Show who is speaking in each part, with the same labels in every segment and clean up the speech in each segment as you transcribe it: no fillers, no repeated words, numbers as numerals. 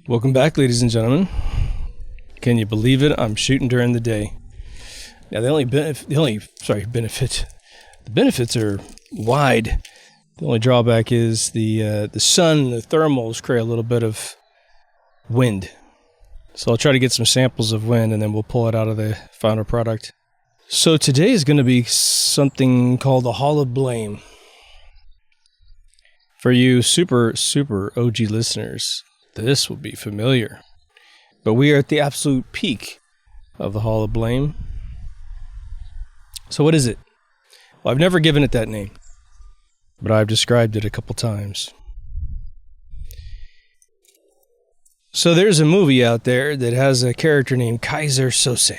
Speaker 1: Welcome back, ladies and gentlemen. Can you believe it? I'm shooting during the day. Now, the benefits are wide. The only drawback is the sun and the thermals create a little bit of wind. So I'll try to get some samples of wind, and then we'll pull it out of the final product. So today is going to be something called the Hall of Blame. For you super OG listeners, this will be familiar. But we are at the absolute peak of the Hall of Blame. So what is it? Well, I've never given it that name, but I've described it a couple times. So there's a movie out there that has a character named Kaiser Sose.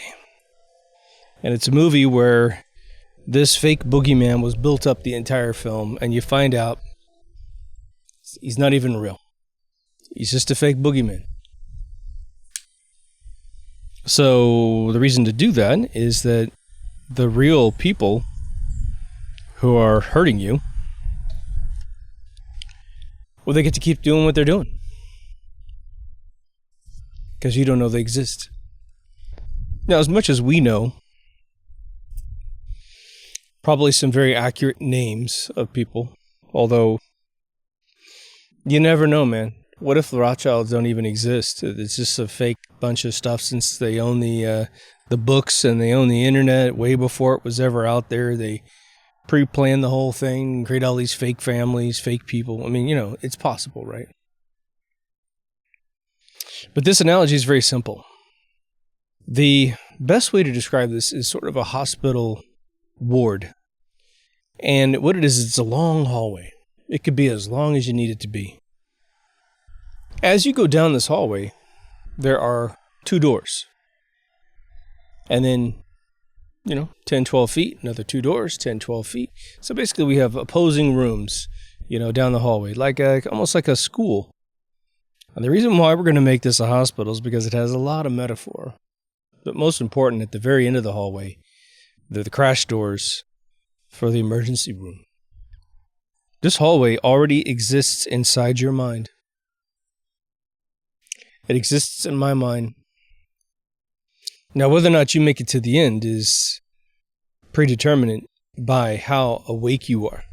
Speaker 1: And it's a movie where this fake boogeyman was built up the entire film, and you find out he's not even real. He's just a fake boogeyman. So the reason to do that is that the real people who are hurting you, well, they get to keep doing what they're doing. Because you don't know they exist. Now, as much as we know, probably some very accurate names of people, although you never know, man. What if the Rothschilds don't even exist? It's just a fake bunch of stuff since they own the books and they own the internet way before it was ever out there. They pre-planned the whole thing and create all these fake families, fake people. I mean, it's possible, right? But this analogy is very simple. The best way to describe this is sort of a hospital ward. And what it is, it's a long hallway. It could be as long as you need it to be. As you go down this hallway, there are 2 doors. And then, 10, 12 feet, another 2 doors, 10, 12 feet. So basically we have opposing rooms, down the hallway, almost like a school. And the reason why we're going to make this a hospital is because it has a lot of metaphor. But most important, at the very end of the hallway, they're the crash doors for the emergency room. This hallway already exists inside your mind. It exists in my mind. Now, whether or not you make it to the end is predetermined by how awake you are.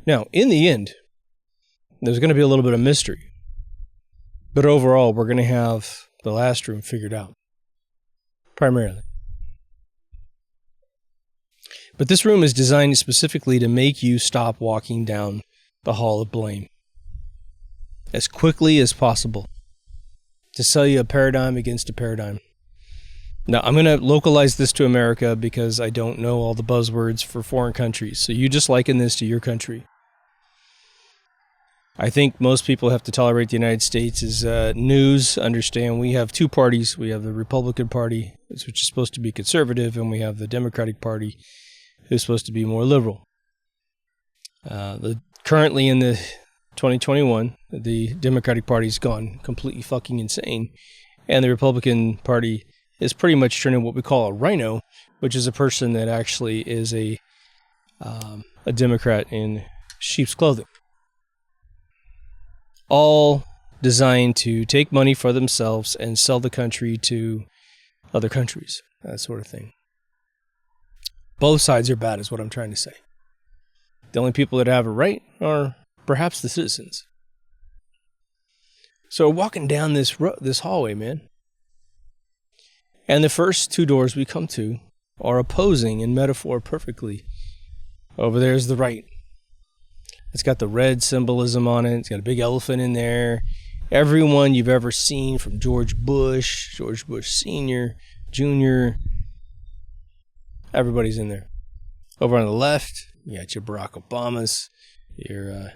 Speaker 1: Now, in the end, there's going to be a little bit of mystery. But overall, we're going to have the last room figured out. Primarily. But this room is designed specifically to make you stop walking down the Hall of Blame as quickly as possible. To sell you a paradigm against a paradigm. Now, I'm going to localize this to America because I don't know all the buzzwords for foreign countries. So you just liken this to your country. I think most people have to tolerate the United States as news. Understand we have 2 parties. We have the Republican Party, which is supposed to be conservative, and we have the Democratic Party, who's supposed to be more liberal. Currently in the 2021, the Democratic Party's gone completely fucking insane, and the Republican Party is pretty much turning what we call a rhino, which is a person that actually is a Democrat in sheep's clothing. All designed to take money for themselves and sell the country to other countries, that sort of thing. Both sides are bad, is what I'm trying to say. The only people that have it right are perhaps the citizens. So we're walking down this hallway, man. And the first 2 doors we come to are opposing in metaphor perfectly. Over there's the right. It's got the red symbolism on it. It's got a big elephant in there. Everyone you've ever seen from George Bush Sr., Jr., everybody's in there. Over on the left, you got your Barack Obamas, your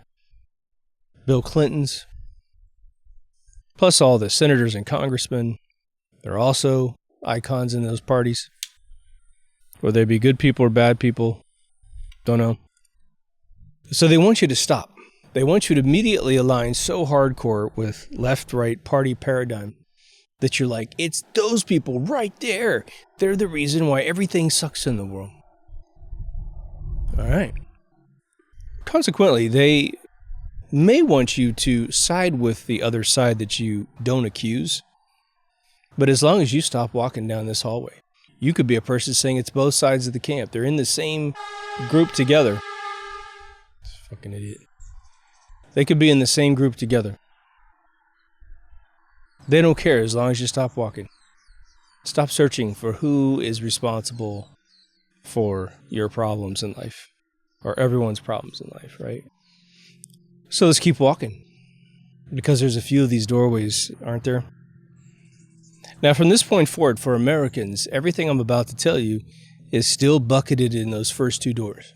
Speaker 1: Bill Clintons, plus all the senators and congressmen. They're also icons in those parties. Whether they be good people or bad people, don't know. So they want you to stop. They want you to immediately align so hardcore with left-right party paradigm that you're like, it's those people right there. They're the reason why everything sucks in the world. All right. Consequently, they may want you to side with the other side that you don't accuse. But as long as you stop walking down this hallway, you could be a person saying it's both sides of the camp. They're in the same group together. Fucking idiot. They could be in the same group together. They don't care as long as you stop walking. Stop searching for who is responsible for your problems in life, or everyone's problems in life, right? So let's keep walking, because there's a few of these doorways, aren't there? Now, from this point forward, for Americans, everything I'm about to tell you is still bucketed in those first two doors.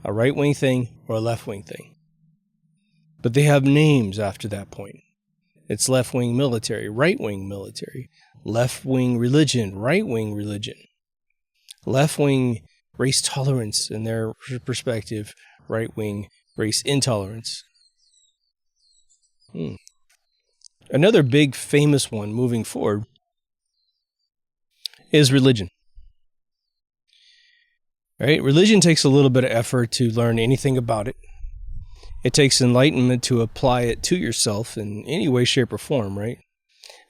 Speaker 1: A right-wing thing or a left-wing thing. But they have names after that point. It's left-wing military, right-wing military, left-wing religion, right-wing religion, left-wing race tolerance in their perspective, right-wing race intolerance. Another big famous one moving forward is religion. Right? Religion takes a little bit of effort to learn anything about it. It takes enlightenment to apply it to yourself in any way, shape, or form, right?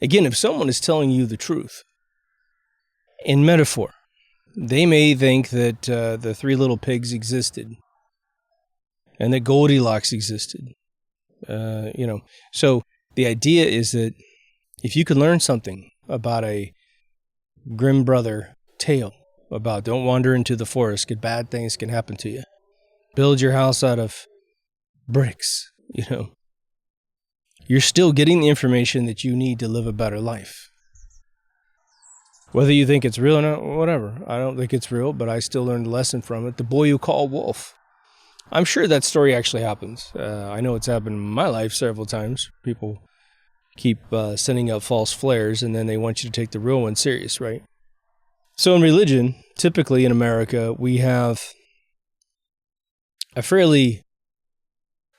Speaker 1: Again, if someone is telling you the truth in metaphor, they may think that the three little pigs existed and that Goldilocks existed. So the idea is that if you can learn something about a Grimm brother tale about don't wander into the forest, because bad things can happen to you. Build your house out of bricks, You're still getting the information that you need to live a better life. Whether you think it's real or not, whatever. I don't think it's real, but I still learned a lesson from it. The boy you call wolf. I'm sure that story actually happens. I know it's happened in my life several times. People keep sending out false flares, and then they want you to take the real one serious, right? So in religion, typically in America, we have a fairly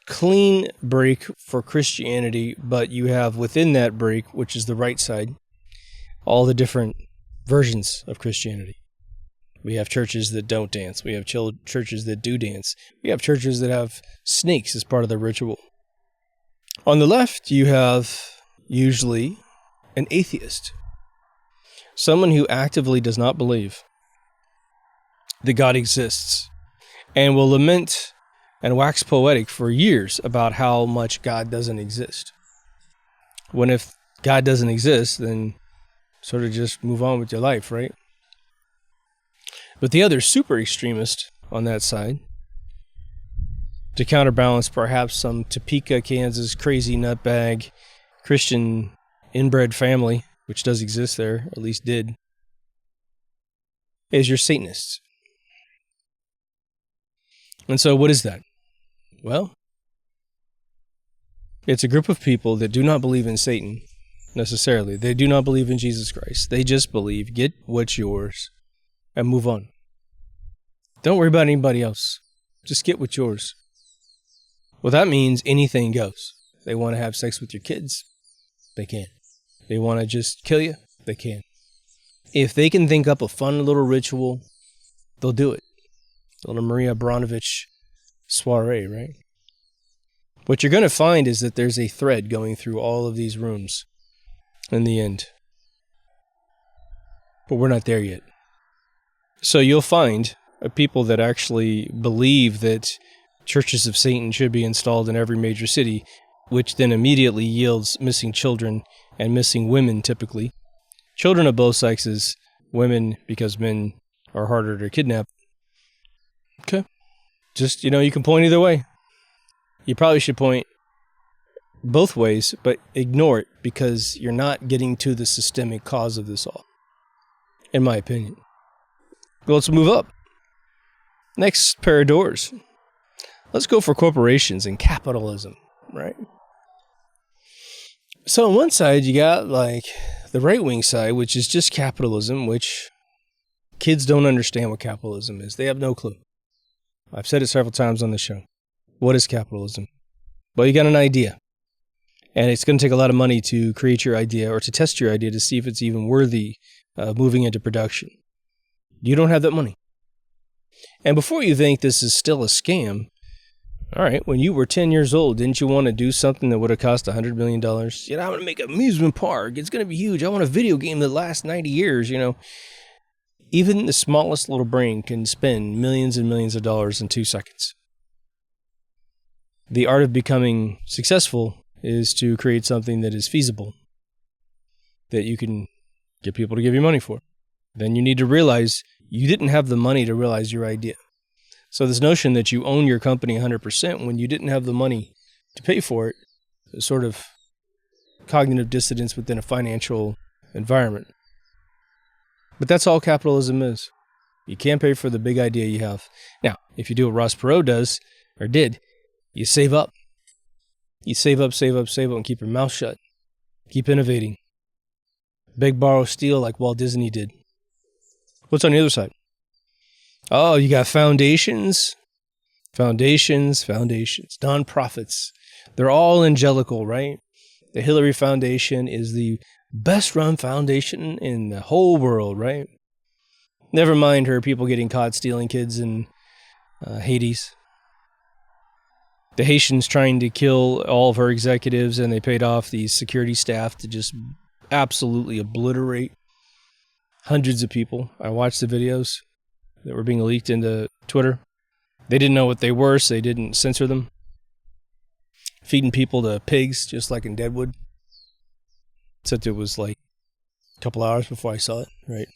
Speaker 1: clean break for Christianity, but you have within that break, which is the right side, all the different versions of Christianity. We have churches that don't dance. We have churches that do dance. We have churches that have snakes as part of their ritual. On the left, you have usually an atheist. Someone who actively does not believe that God exists and will lament and wax poetic for years about how much God doesn't exist. When if God doesn't exist, then sort of just move on with your life, right? But the other super extremist on that side, to counterbalance perhaps some Topeka, Kansas, crazy nutbag Christian inbred family, which does exist there, or at least did, is your Satanists. And so what is that? Well, it's a group of people that do not believe in Satan, necessarily. They do not believe in Jesus Christ. They just believe, get what's yours, and move on. Don't worry about anybody else. Just get what's yours. Well, that means anything goes. They want to have sex with your kids, they can. They want to just kill you, they can. If they can think up a fun little ritual, they'll do it. A little Maria Abramovich soiree, right? What you're going to find is that there's a thread going through all of these rooms in the end. But we're not there yet. So you'll find people that actually believe that churches of Satan should be installed in every major city, which then immediately yields missing children and missing women typically. Children of both sexes, women because men are harder to kidnap. Okay. Just, you can point either way. You probably should point both ways, but ignore it because you're not getting to the systemic cause of this all, in my opinion. Well, let's move up. Next pair of doors. Let's go for corporations and capitalism, right? So on one side, you got like the right-wing side, which is just capitalism, which kids don't understand what capitalism is. They have no clue. I've said it several times on the show. What is capitalism? Well, you got an idea. And it's going to take a lot of money to create your idea or to test your idea to see if it's even worthy of moving into production. You don't have that money. And before you think this is still a scam, All right, when you were 10 years old, didn't you want to do something that would have cost $100 million? You know, I want to make an amusement park. It's going to be huge. I want a video game that lasts 90 years, you know. Even the smallest little brain can spend millions and millions of dollars in 2 seconds. The art of becoming successful is to create something that is feasible, that you can get people to give you money for. Then you need to realize you didn't have the money to realize your idea. So this notion that you own your company 100% when you didn't have the money to pay for it is sort of cognitive dissonance within a financial environment. But that's all capitalism is. You can't pay for the big idea you have. Now, if you do what Ross Perot does, or did, you save up. You save up, and keep your mouth shut. Keep innovating. Beg, borrow, steal like Walt Disney did. What's on the other side? Oh, you got foundations. Foundations. Nonprofits. They're all angelical, right? The Hillary Foundation is the best run foundation in the whole world, right? Never mind her people getting caught stealing kids in Hades. The Haitians trying to kill all of her executives, and they paid off the security staff to just absolutely obliterate hundreds of people. I watched the videos that were being leaked into Twitter. They didn't know what they were, so they didn't censor them. Feeding people to pigs, just like in Deadwood. Except it was like a couple hours before I saw it, right?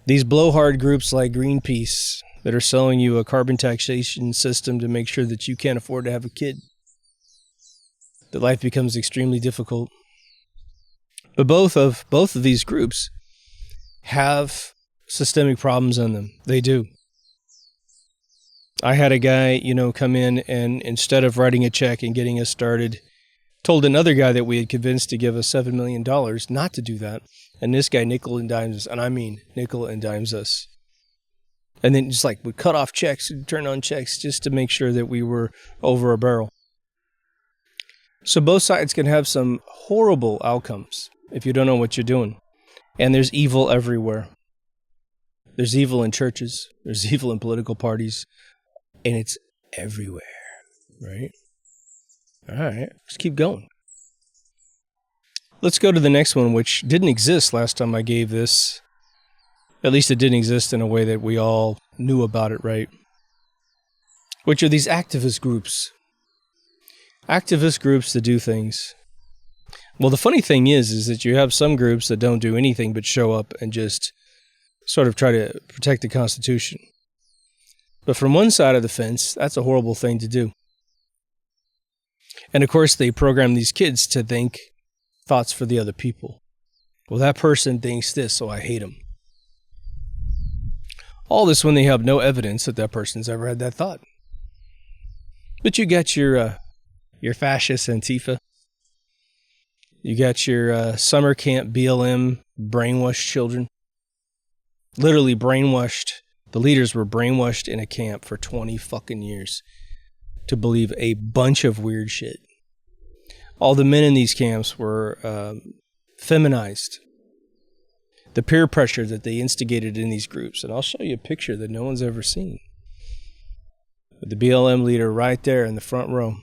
Speaker 1: These blowhard groups like Greenpeace that are selling you a carbon taxation system to make sure that you can't afford to have a kid. That life becomes extremely difficult. But both of these groups have systemic problems in them. They do. I had a guy, come in and instead of writing a check and getting us started, told another guy that we had convinced to give us $7 million not to do that. And this guy nickel and dimes us. And I mean nickel and dimes us. And then just would cut off checks and turn on checks just to make sure that we were over a barrel. So both sides can have some horrible outcomes if you don't know what you're doing. And there's evil everywhere. There's evil in churches. There's evil in political parties. And it's everywhere, right? All right, let's keep going. Let's go to the next one, which didn't exist last time I gave this. At least it didn't exist in a way that we all knew about it, right? Which are these activist groups. Activist groups that do things. Well, the funny thing is that you have some groups that don't do anything but show up and just sort of try to protect the Constitution. But from one side of the fence, that's a horrible thing to do. And of course, they program these kids to think thoughts for the other people. Well, that person thinks this, so I hate him. All this when they have no evidence that that person's ever had that thought. But you got your fascist Antifa. You got your summer camp BLM brainwashed children. Literally brainwashed. The leaders were brainwashed in a camp for 20 fucking years to believe a bunch of weird shit. All the men in these camps were feminized. The peer pressure that they instigated in these groups. And I'll show you a picture that no one's ever seen. With the BLM leader right there in the front row.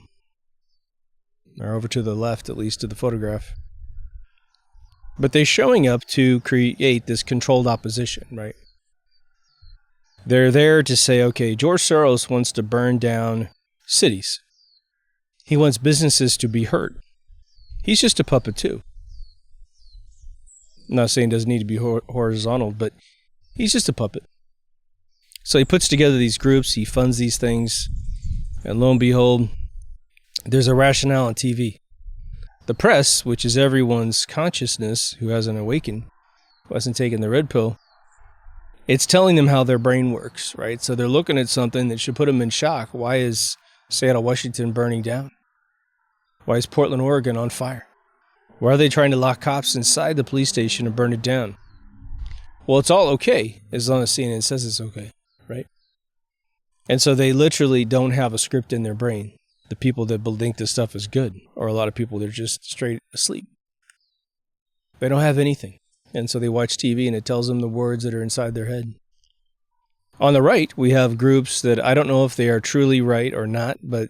Speaker 1: Or over to the left, at least, to the photograph. But they're showing up to create this controlled opposition, right? They're there to say, okay, George Soros wants to burn down cities. He wants businesses to be hurt. He's just a puppet too. I'm not saying it doesn't need to be horizontal, but he's just a puppet. So he puts together these groups, he funds these things, and lo and behold, there's a rationale on TV. The press, which is everyone's consciousness who hasn't awakened, who hasn't taken the red pill, it's telling them how their brain works, right? So they're looking at something that should put them in shock. Why is Seattle, Washington burning down? Why is Portland, Oregon on fire? Why are they trying to lock cops inside the police station and burn it down? Well, it's all okay as long as CNN says it's okay, right? And so they literally don't have a script in their brain. The people that think this stuff is good, or a lot of people, they're just straight asleep. They don't have anything. And so they watch TV and it tells them the words that are inside their head. On the right, we have groups that I don't know if they are truly right or not, but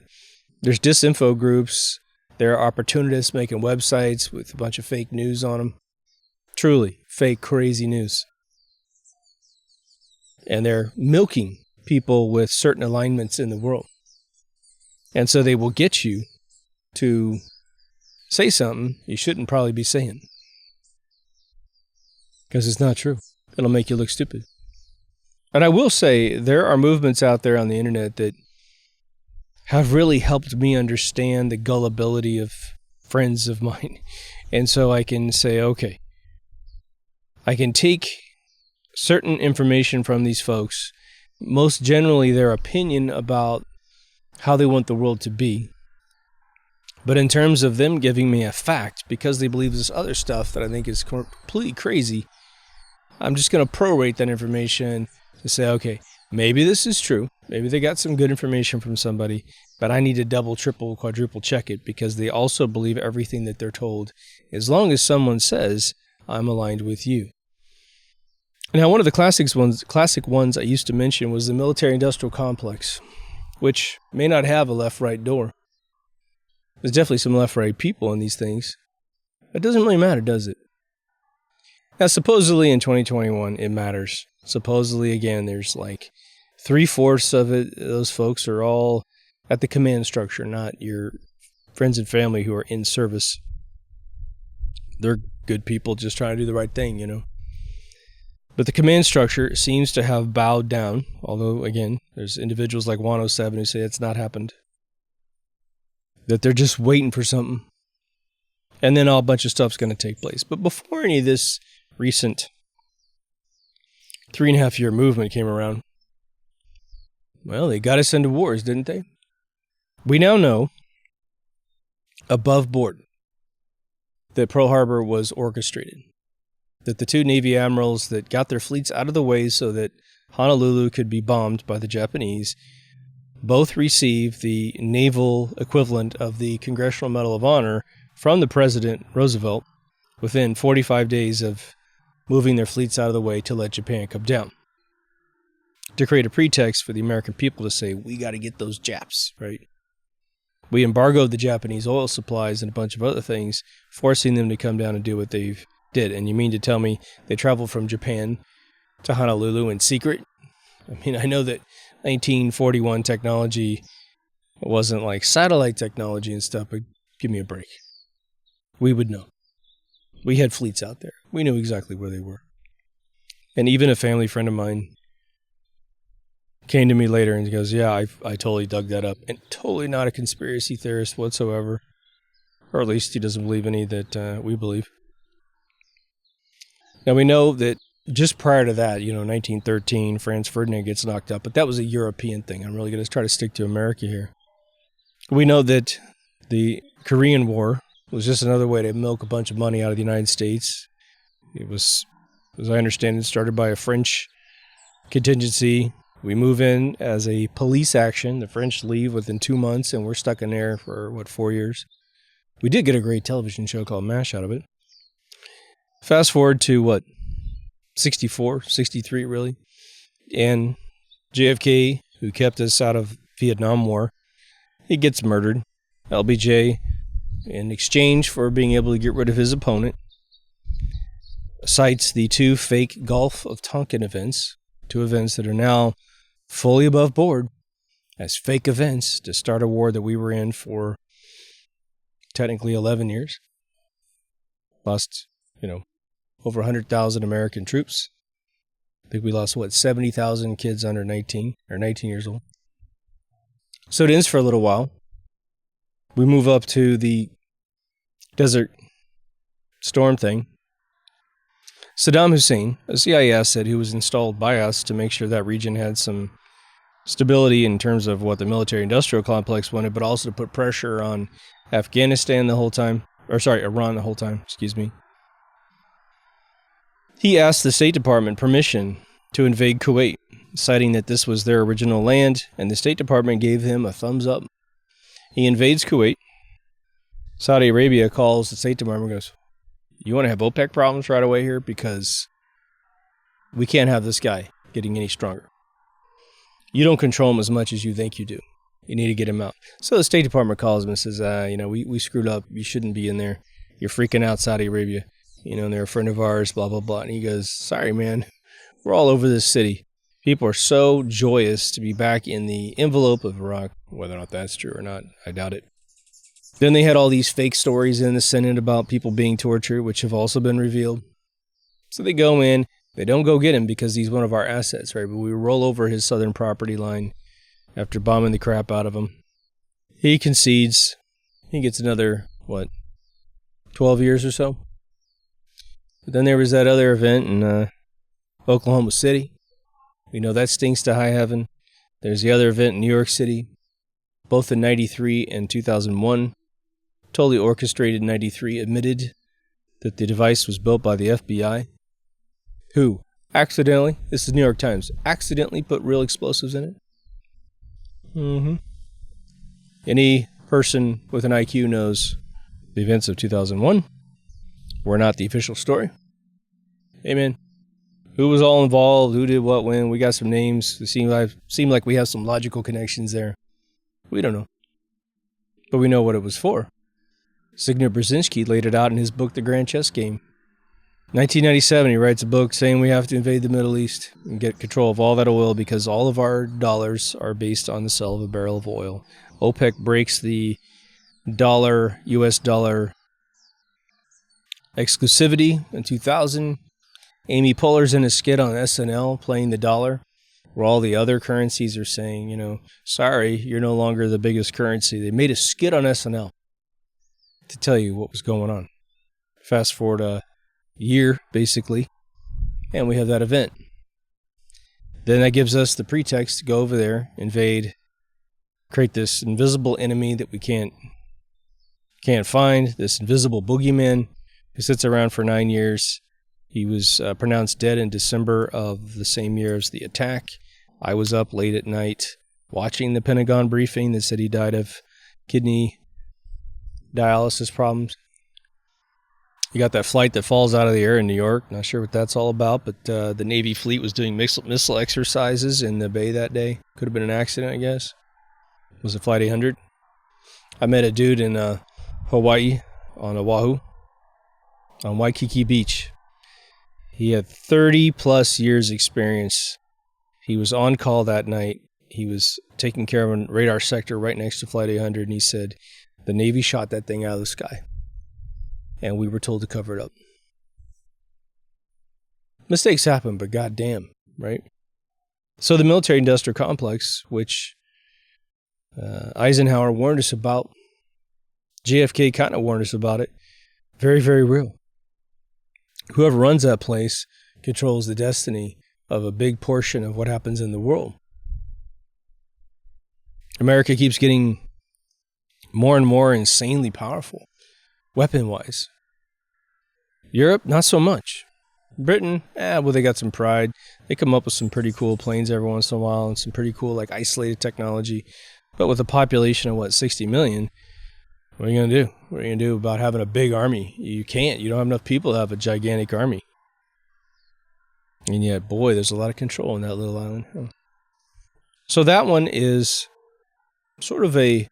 Speaker 1: there's disinfo groups. There are opportunists making websites with a bunch of fake news on them. Truly fake, crazy news. And they're milking people with certain alignments in the world. And so they will get you to say something you shouldn't probably be saying. Because it's not true. It'll make you look stupid. And I will say, there are movements out there on the internet that have really helped me understand the gullibility of friends of mine. And so I can say, okay, I can take certain information from these folks, most generally their opinion about how they want the world to be. But in terms of them giving me a fact, because they believe this other stuff that I think is completely crazy, I'm just going to prorate that information to say, okay, maybe this is true. Maybe they got some good information from somebody, but I need to double, triple, quadruple check it because they also believe everything that they're told, as long as someone says, I'm aligned with you. Now, one of the classic ones I used to mention was the military-industrial complex, which may not have a left-right door. There's definitely some left-right people in these things. It doesn't really matter, does it? Now, supposedly in 2021, it matters. Supposedly, again, there's like 3/4 of it. Those folks are all at the command structure, not your friends and family who are in service. They're good people just trying to do the right thing, you know. But the command structure seems to have bowed down, although, again, there's individuals like 107 who say it's not happened. That they're just waiting for something. And then a bunch of stuff's going to take place. But before any of this recent 3.5-year movement came around, well, they got us into wars, didn't they? We now know, above board, that Pearl Harbor was orchestrated. That the two Navy admirals that got their fleets out of the way so that Honolulu could be bombed by the Japanese both received the naval equivalent of the Congressional Medal of Honor from the President Roosevelt within 45 days of moving their fleets out of the way to let Japan come down. To create a pretext for the American people to say, we got to get those Japs, right? We embargoed the Japanese oil supplies and a bunch of other things, forcing them to come down and do what they did. And you mean to tell me they traveled from Japan to Honolulu in secret? I mean, I know that 1941 technology wasn't like satellite technology and stuff, but give me a break. We would know. We had fleets out there. We knew exactly where they were. And even a family friend of mine came to me later and goes, yeah, I totally dug that up. And totally not a conspiracy theorist whatsoever. Or at least he doesn't believe any that we believe. Now we know that just prior to that, 1913, Franz Ferdinand gets knocked up, but that was a European thing. I'm really going to try to stick to America here. We know that the Korean War was just another way to milk a bunch of money out of the United States. It was, as I understand it, started by a French contingency. We move in as a police action. The French leave within 2 months, and we're stuck in there for, 4 years. We did get a great television show called MASH out of it. Fast forward to, 64, 63 really. And JFK, who kept us out of Vietnam War, he gets murdered. LBJ, in exchange for being able to get rid of his opponent, cites the two fake Gulf of Tonkin events, two events that are now fully above board as fake events to start a war that we were in for technically 11 years. Lost, over 100,000 American troops. I think we lost, 70,000 kids under 19 or 19 years old. So it ends for a little while. We move up to the Desert Storm thing. Saddam Hussein, a CIA asset who was installed by us to make sure that region had some stability in terms of what the military-industrial complex wanted, but also to put pressure on Iran the whole time, He asked the State Department permission to invade Kuwait, citing that this was their original land, and the State Department gave him a thumbs up. He invades Kuwait. Saudi Arabia calls the State Department and goes, you want to have OPEC problems right away here? Because we can't have this guy getting any stronger. You don't control them as much as you think you do. You need to get them out. So the State Department calls him and says, we screwed up. You shouldn't be in there. You're freaking out Saudi Arabia. And they're a friend of ours, blah, blah, blah. And he goes, sorry, man. We're all over this city. People are so joyous to be back in the envelope of Iraq. Whether or not that's true or not, I doubt it. Then they had all these fake stories in the Senate about people being tortured, which have also been revealed. So they go in. They don't go get him because he's one of our assets, right? But we roll over his southern property line after bombing the crap out of him. He concedes. He gets another, 12 years or so? But then there was that other event in Oklahoma City. We know that stinks to high heaven. There's the other event in New York City, both in 93 and 2001. Totally orchestrated. 93 admitted that the device was built by the FBI. Who accidentally, this is New York Times, accidentally put real explosives in it. Any person with an IQ knows the events of 2001 were not the official story. Amen. Who was all involved? Who did what when? We got some names. It seemed like we have some logical connections there. We don't know. But we know what it was for. Zygmunt Brzezinski laid it out in his book, The Grand Chess Game. 1997, he writes a book saying we have to invade the Middle East and get control of all that oil because all of our dollars are based on the sale of a barrel of oil. OPEC breaks the US dollar exclusivity in 2000. Amy Poehler's in a skit on SNL playing the dollar, where all the other currencies are saying, sorry, you're no longer the biggest currency. They made a skit on SNL to tell you what was going on. Fast forward a year, basically, and we have that event. Then that gives us the pretext to go over there, invade, create this invisible enemy that we can't find, this invisible boogeyman who sits around for 9 years. He was pronounced dead in December of the same year as the attack. I was up late at night watching the Pentagon briefing that said he died of kidney dialysis problems. You got that flight that falls out of the air in New York. Not sure what that's all about, but the Navy fleet was doing missile exercises in the bay that day. Could have been an accident, I guess. Was it Flight 800? I met a dude in Hawaii on Oahu, on Waikiki Beach. He had 30 plus years experience. He was on call that night. He was taking care of a radar sector right next to Flight 800, and he said, the Navy shot that thing out of the sky, and we were told to cover it up. Mistakes happen, but goddamn, right? So the military-industrial complex, which Eisenhower warned us about, JFK kind of warned us about it, very, very real. Whoever runs that place controls the destiny of a big portion of what happens in the world. America keeps getting more and more insanely powerful, weapon-wise. Europe, not so much. Britain, they got some pride. They come up with some pretty cool planes every once in a while and some pretty cool, isolated technology. But with a population of, 60 million, what are you going to do? What are you going to do about having a big army? You can't. You don't have enough people to have a gigantic army. And yet, boy, there's a lot of control in that little island. So that one is sort of a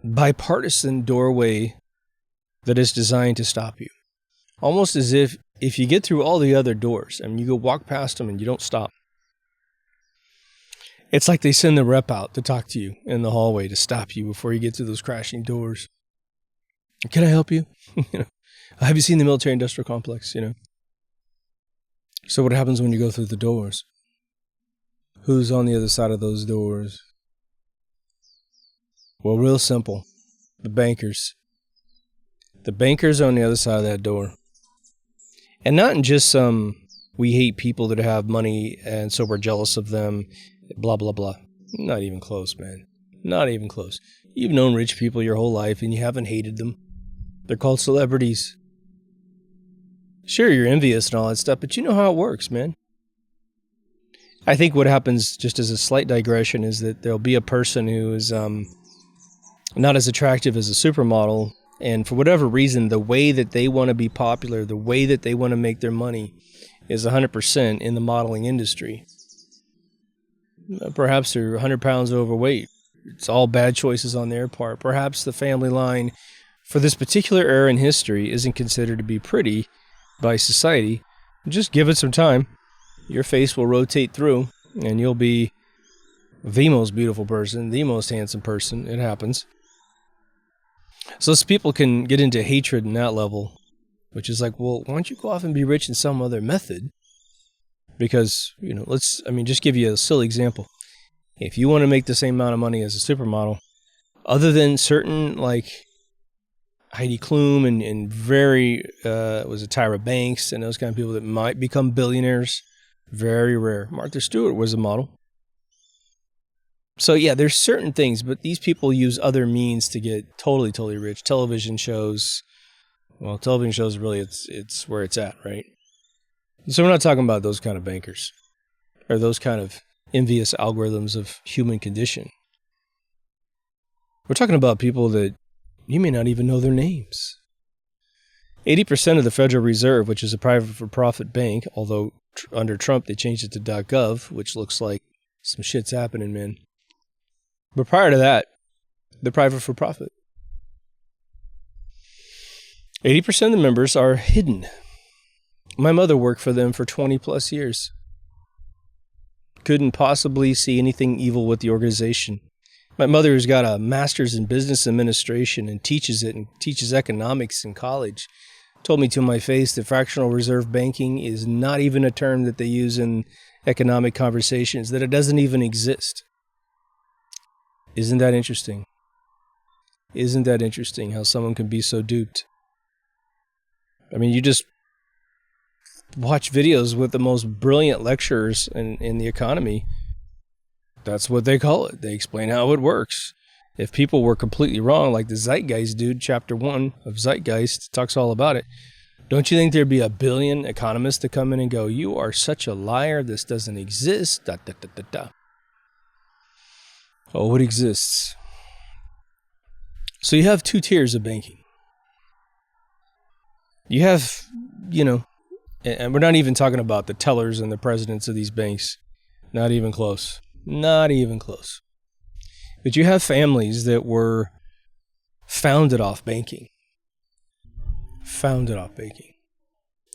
Speaker 1: bipartisan doorway that is designed to stop you. Almost as if you get through all the other doors, you go walk past them and you don't stop. It's like they send the rep out to talk to you in the hallway to stop you before you get through those crashing doors. Can I help you? Have you seen the military-industrial complex? So what happens when you go through the doors? Who's on the other side of those doors? Well, real simple. The bankers. The bankers are on the other side of that door. And not in just some, we hate people that have money and so we're jealous of them, blah, blah, blah. Not even close, man. Not even close. You've known rich people your whole life and you haven't hated them. They're called celebrities. Sure, you're envious and all that stuff, but you know how it works, man. I think what happens, just as a slight digression, is that there'll be a person who is not as attractive as a supermodel, and for whatever reason, the way that they want to be popular, the way that they want to make their money is 100% in the modeling industry. Perhaps they're 100 pounds overweight. It's all bad choices on their part. Perhaps the family line for this particular era in history isn't considered to be pretty by society. Just give it some time. Your face will rotate through, and you'll be the most beautiful person, the most handsome person. It happens. So those people can get into hatred in that level, which is like, well, why don't you go off and be rich in some other method? Because, just give you a silly example. If you want to make the same amount of money as a supermodel, other than certain, like Heidi Klum and very, Tyra Banks and those kind of people that might become billionaires, very rare. Martha Stewart was a model. So yeah, there's certain things, but these people use other means to get totally, totally rich. Television shows, really, it's where it's at, right? So we're not talking about those kind of bankers or those kind of envious algorithms of human condition. We're talking about people that you may not even know their names. 80% of the Federal Reserve, which is a private for-profit bank, although under Trump they changed it to .gov, which looks like some shit's happening, man. But prior to that, they're private for profit. 80% of the members are hidden. My mother worked for them for 20 plus years. Couldn't possibly see anything evil with the organization. My mother, who's got a master's in business administration and teaches economics in college, told me to my face that fractional reserve banking is not even a term that they use in economic conversations, that it doesn't even exist. Isn't that interesting? Isn't that interesting how someone can be so duped? I mean, you just watch videos with the most brilliant lecturers in the economy. That's what they call it. They explain how it works. If people were completely wrong, like the Zeitgeist dude, chapter 1 of Zeitgeist talks all about it, don't you think there'd be a billion economists to come in and go, you are such a liar, this doesn't exist, da da da da da. Oh, it exists. So you have 2 tiers of banking. You have, and we're not even talking about the tellers and the presidents of these banks. Not even close. Not even close. But you have families that were founded off banking. Founded off banking.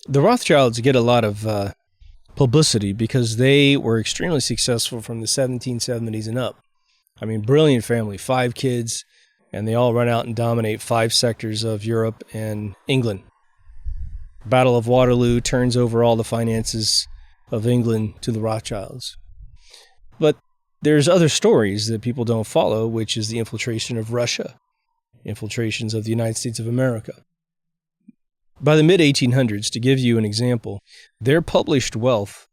Speaker 1: The Rothschilds get a lot of publicity because they were extremely successful from the 1770s and up. I mean, brilliant family, 5 kids, and they all run out and dominate 5 sectors of Europe and England. Battle of Waterloo turns over all the finances of England to the Rothschilds. But there's other stories that people don't follow, which is the infiltration of Russia, infiltrations of the United States of America. By the mid-1800s, to give you an example, their published wealth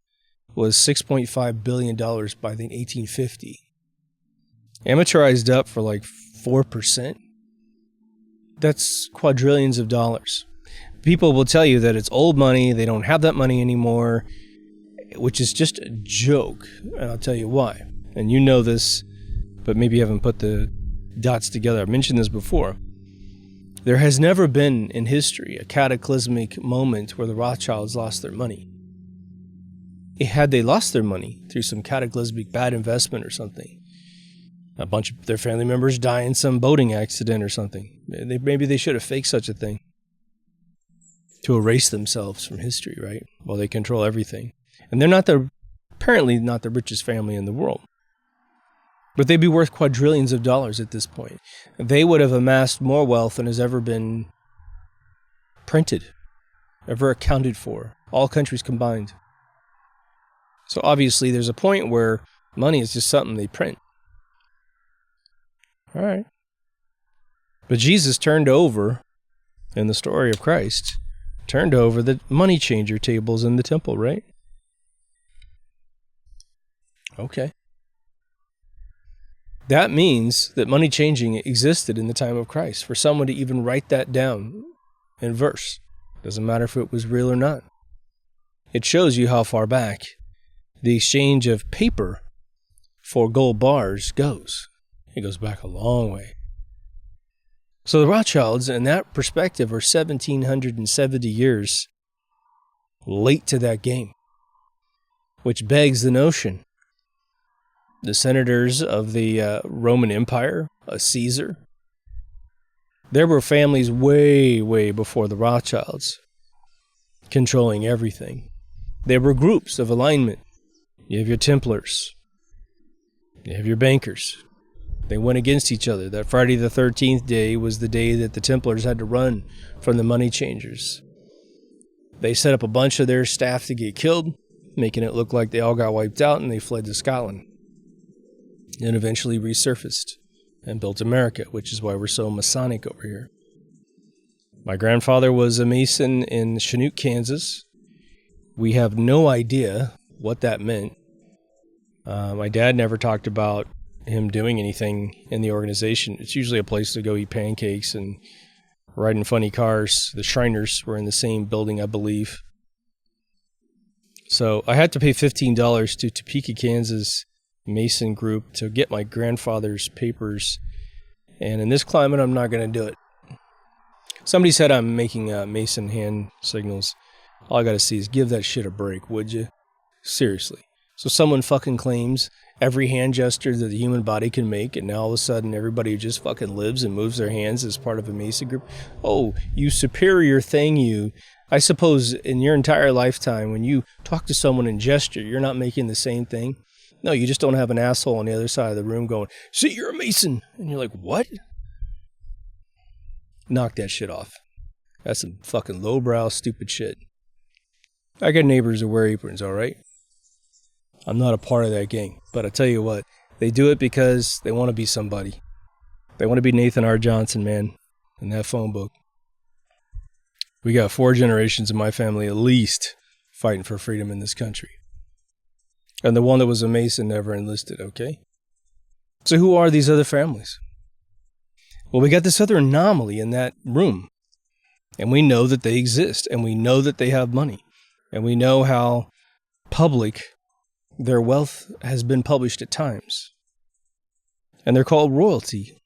Speaker 1: was $6.5 billion by the 1850. Amateurized up for like 4%. That's quadrillions of dollars. People will tell you that it's old money, they don't have that money anymore, which is just a joke, and I'll tell you why. And you know this, but maybe you haven't put the dots together. I've mentioned this before. There has never been in history a cataclysmic moment where the Rothschilds lost their money. Had they lost their money through some cataclysmic bad investment or something, a bunch of their family members die in some boating accident or something, maybe they should have faked such a thing to erase themselves from history, right? Well, they control everything. And they're apparently not the richest family in the world. But they'd be worth quadrillions of dollars at this point. They would have amassed more wealth than has ever been printed, ever accounted for, all countries combined. So obviously there's a point where money is just something they print. All right. But Jesus turned over, in the story of Christ, turned over the money changer tables in the temple, right? Okay. That means that money changing existed in the time of Christ. For someone to even write that down in verse, doesn't matter if it was real or not. It shows you how far back the exchange of paper for gold bars goes. It goes back a long way. So the Rothschilds, in that perspective, are 1,770 years late to that game, which begs the notion, the senators of the Roman Empire, a Caesar. There were families way, way before the Rothschilds controlling everything. There were groups of alignment. You have your Templars. You have your bankers. They went against each other. That Friday the 13th day was the day that the Templars had to run from the money changers. They set up a bunch of their staff to get killed, making it look like they all got wiped out, and they fled to Scotland. And eventually resurfaced and built America, which is why we're so Masonic over here. My grandfather was a Mason in Chinook, Kansas. We have no idea what that meant. My dad never talked about him doing anything in the organization. It's usually a place to go eat pancakes and ride in funny cars. The Shriners were in the same building, I believe. So I had to pay $15 to Topeka, Kansas Mason group to get my grandfather's papers. And in this climate, I'm not going to do it. Somebody said I'm making Mason hand signals. All I got to see is give that shit a break, would you? Seriously. So someone fucking claims every hand gesture that the human body can make, and now all of a sudden everybody just fucking lives and moves their hands as part of a Mason group. Oh, you superior thing, you. I suppose in your entire lifetime, when you talk to someone and gesture, you're not making the same thing. No, you just don't have an asshole on the other side of the room going, see, you're a Mason. And you're like, what? Knock that shit off. That's some fucking lowbrow, stupid shit. I got neighbors who wear aprons, all right? I'm not a part of that gang. But I tell you what, they do it because they want to be somebody. They want to be Nathan R. Johnson, man, in that phone book. We got 4 generations in my family at least fighting for freedom in this country. And the one that was a Mason never enlisted, okay? So who are these other families? Well, we got this other anomaly in that room. And we know that they exist. And we know that they have money. And we know how public their wealth has been published at times. And they're called royalty.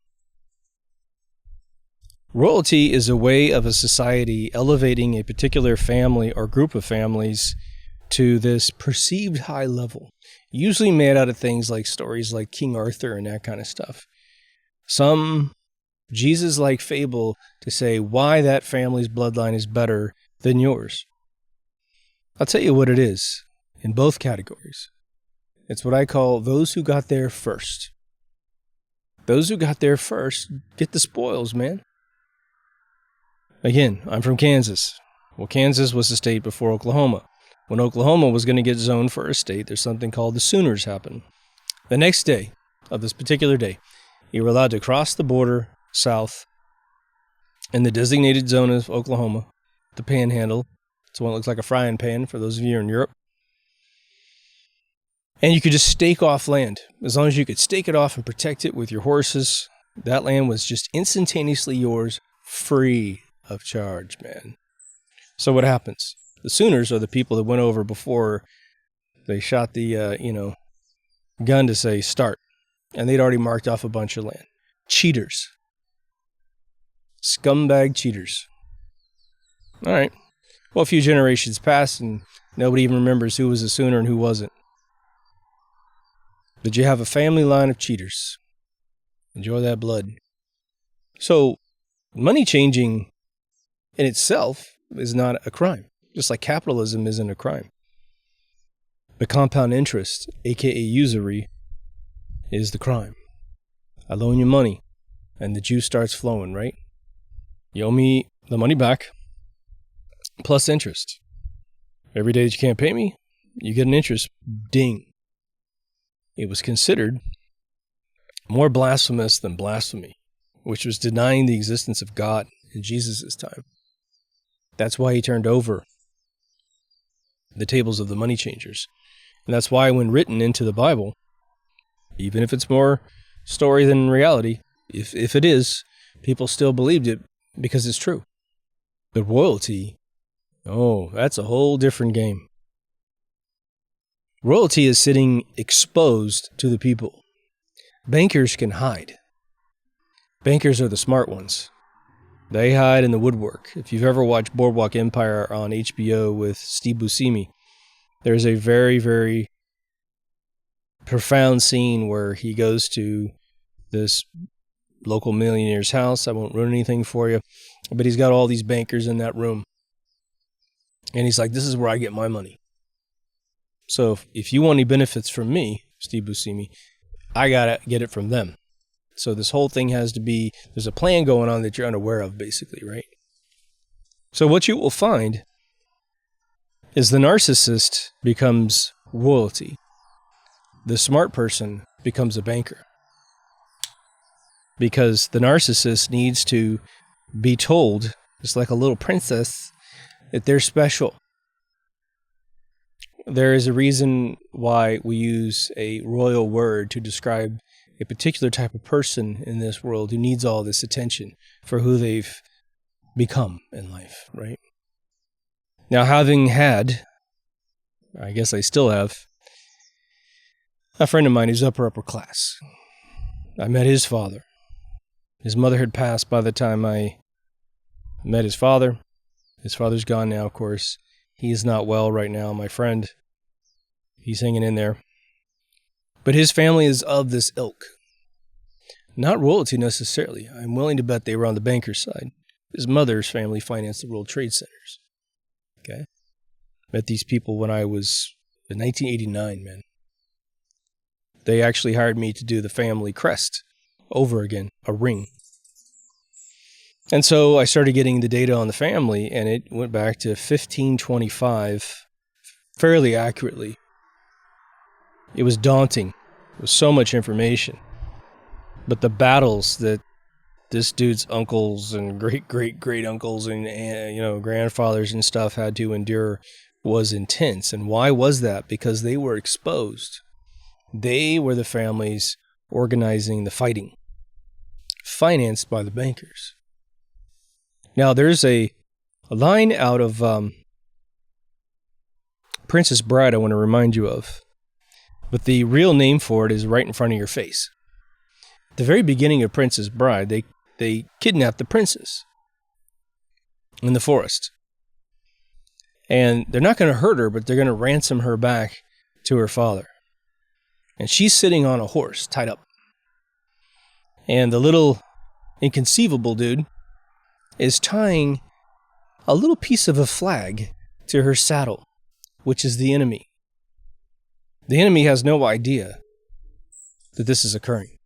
Speaker 1: Royalty is a way of a society elevating a particular family or group of families to this perceived high level, usually made out of things like stories like King Arthur and that kind of stuff. Some Jesus-like fable to say why that family's bloodline is better than yours. I'll tell you what it is in both categories. It's what I call those who got there first. Those who got there first get the spoils, man. Again, I'm from Kansas. Well, Kansas was a state before Oklahoma. When Oklahoma was going to get zoned for a state, there's something called the Sooners happen. The next day of this particular day, you were allowed to cross the border south in the designated zone of Oklahoma, the Panhandle. It's one that looks like a frying pan for those of you in Europe. And you could just stake off land. As long as you could stake it off and protect it with your horses, that land was just instantaneously yours, free of charge, man. So what happens? The Sooners are the people that went over before they shot the, gun to say start. And they'd already marked off a bunch of land. Cheaters. Scumbag cheaters. All right. Well, a few generations passed and nobody even remembers who was a Sooner and who wasn't. But you have a family line of cheaters. Enjoy that blood. So, money changing in itself is not a crime. Just like capitalism isn't a crime. But compound interest, aka usury, is the crime. I loan you money, and the juice starts flowing, right? You owe me the money back, plus interest. Every day that you can't pay me, you get an interest. Ding. It was considered more blasphemous than blasphemy, which was denying the existence of God in Jesus' time. That's why he turned over the tables of the money changers. And that's why when written into the Bible, even if it's more story than reality, if it is, people still believed it because it's true. But royalty, oh, that's a whole different game. Royalty is sitting exposed to the people. Bankers can hide. Bankers are the smart ones. They hide in the woodwork. If you've ever watched Boardwalk Empire on HBO with Steve Buscemi, there's a very, very profound scene where he goes to this local millionaire's house. I won't ruin anything for you, but he's got all these bankers in that room. And he's like, this is where I get my money. So if you want any benefits from me, Steve Buscemi, I got to get it from them. So this whole thing has to be, there's a plan going on that you're unaware of, basically, right? So what you will find is the narcissist becomes royalty. The smart person becomes a banker. Because the narcissist needs to be told, just like a little princess, that they're special. There is a reason why we use a royal word to describe a particular type of person in this world who needs all this attention for who they've become in life, right? Now, having had, I guess I still have, a friend of mine who's upper class. I met his father. His mother had passed by the time I met his father. His father's gone now, of course. He's not well right now, my friend. He's hanging in there. But his family is of this ilk. Not royalty necessarily. I'm willing to bet they were on the banker's side. His mother's family financed the World Trade Centers. Okay? Met these people when I was in 1989, man. They actually hired me to do the family crest over again, a ring. And so I started getting the data on the family, and it went back to 1525 fairly accurately. It was daunting. It was so much information. But the battles that this dude's uncles and great uncles and grandfathers and stuff had to endure was intense. And why was that? Because they were exposed. They were the families organizing the fighting, financed by the bankers. Now, there's a line out of Princess Bride I want to remind you of. But the real name for it is right in front of your face. At the very beginning of Princess Bride, they kidnapped the princess in the forest. And they're not going to hurt her, but they're going to ransom her back to her father. And she's sitting on a horse, tied up. And the little inconceivable dude is tying a little piece of a flag to her saddle, which is the enemy. The enemy has no idea that this is occurring.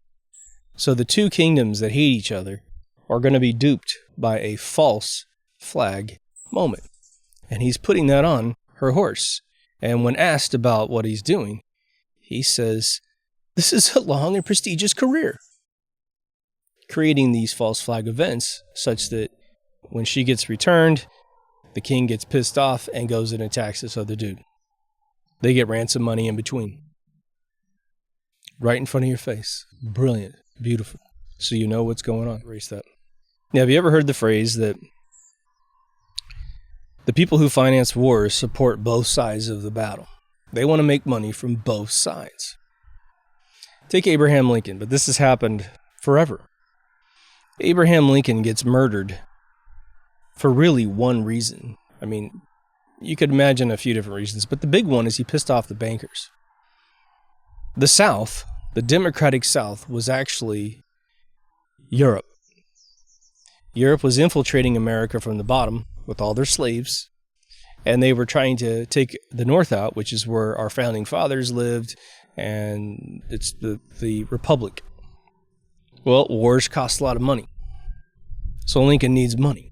Speaker 1: So the two kingdoms that hate each other are going to be duped by a false flag moment. And he's putting that on her horse. And when asked about what he's doing, he says, this is a long and prestigious career. Creating these false flag events such that when she gets returned, the king gets pissed off and goes and attacks this other dude. They get ransom money in between. Right in front of your face. Brilliant. Beautiful. So you know what's going on. Erase that. Now, have you ever heard the phrase that the people who finance wars support both sides of the battle? They want to make money from both sides. Take Abraham Lincoln, but this has happened forever. Abraham Lincoln gets murdered for really one reason. I mean, you could imagine a few different reasons, but the big one is he pissed off the bankers. The South, the Democratic South, was actually Europe. Europe was infiltrating America from the bottom with all their slaves, and they were trying to take the North out, which is where our founding fathers lived, and it's the Republic. Well, wars cost a lot of money. So Lincoln needs money.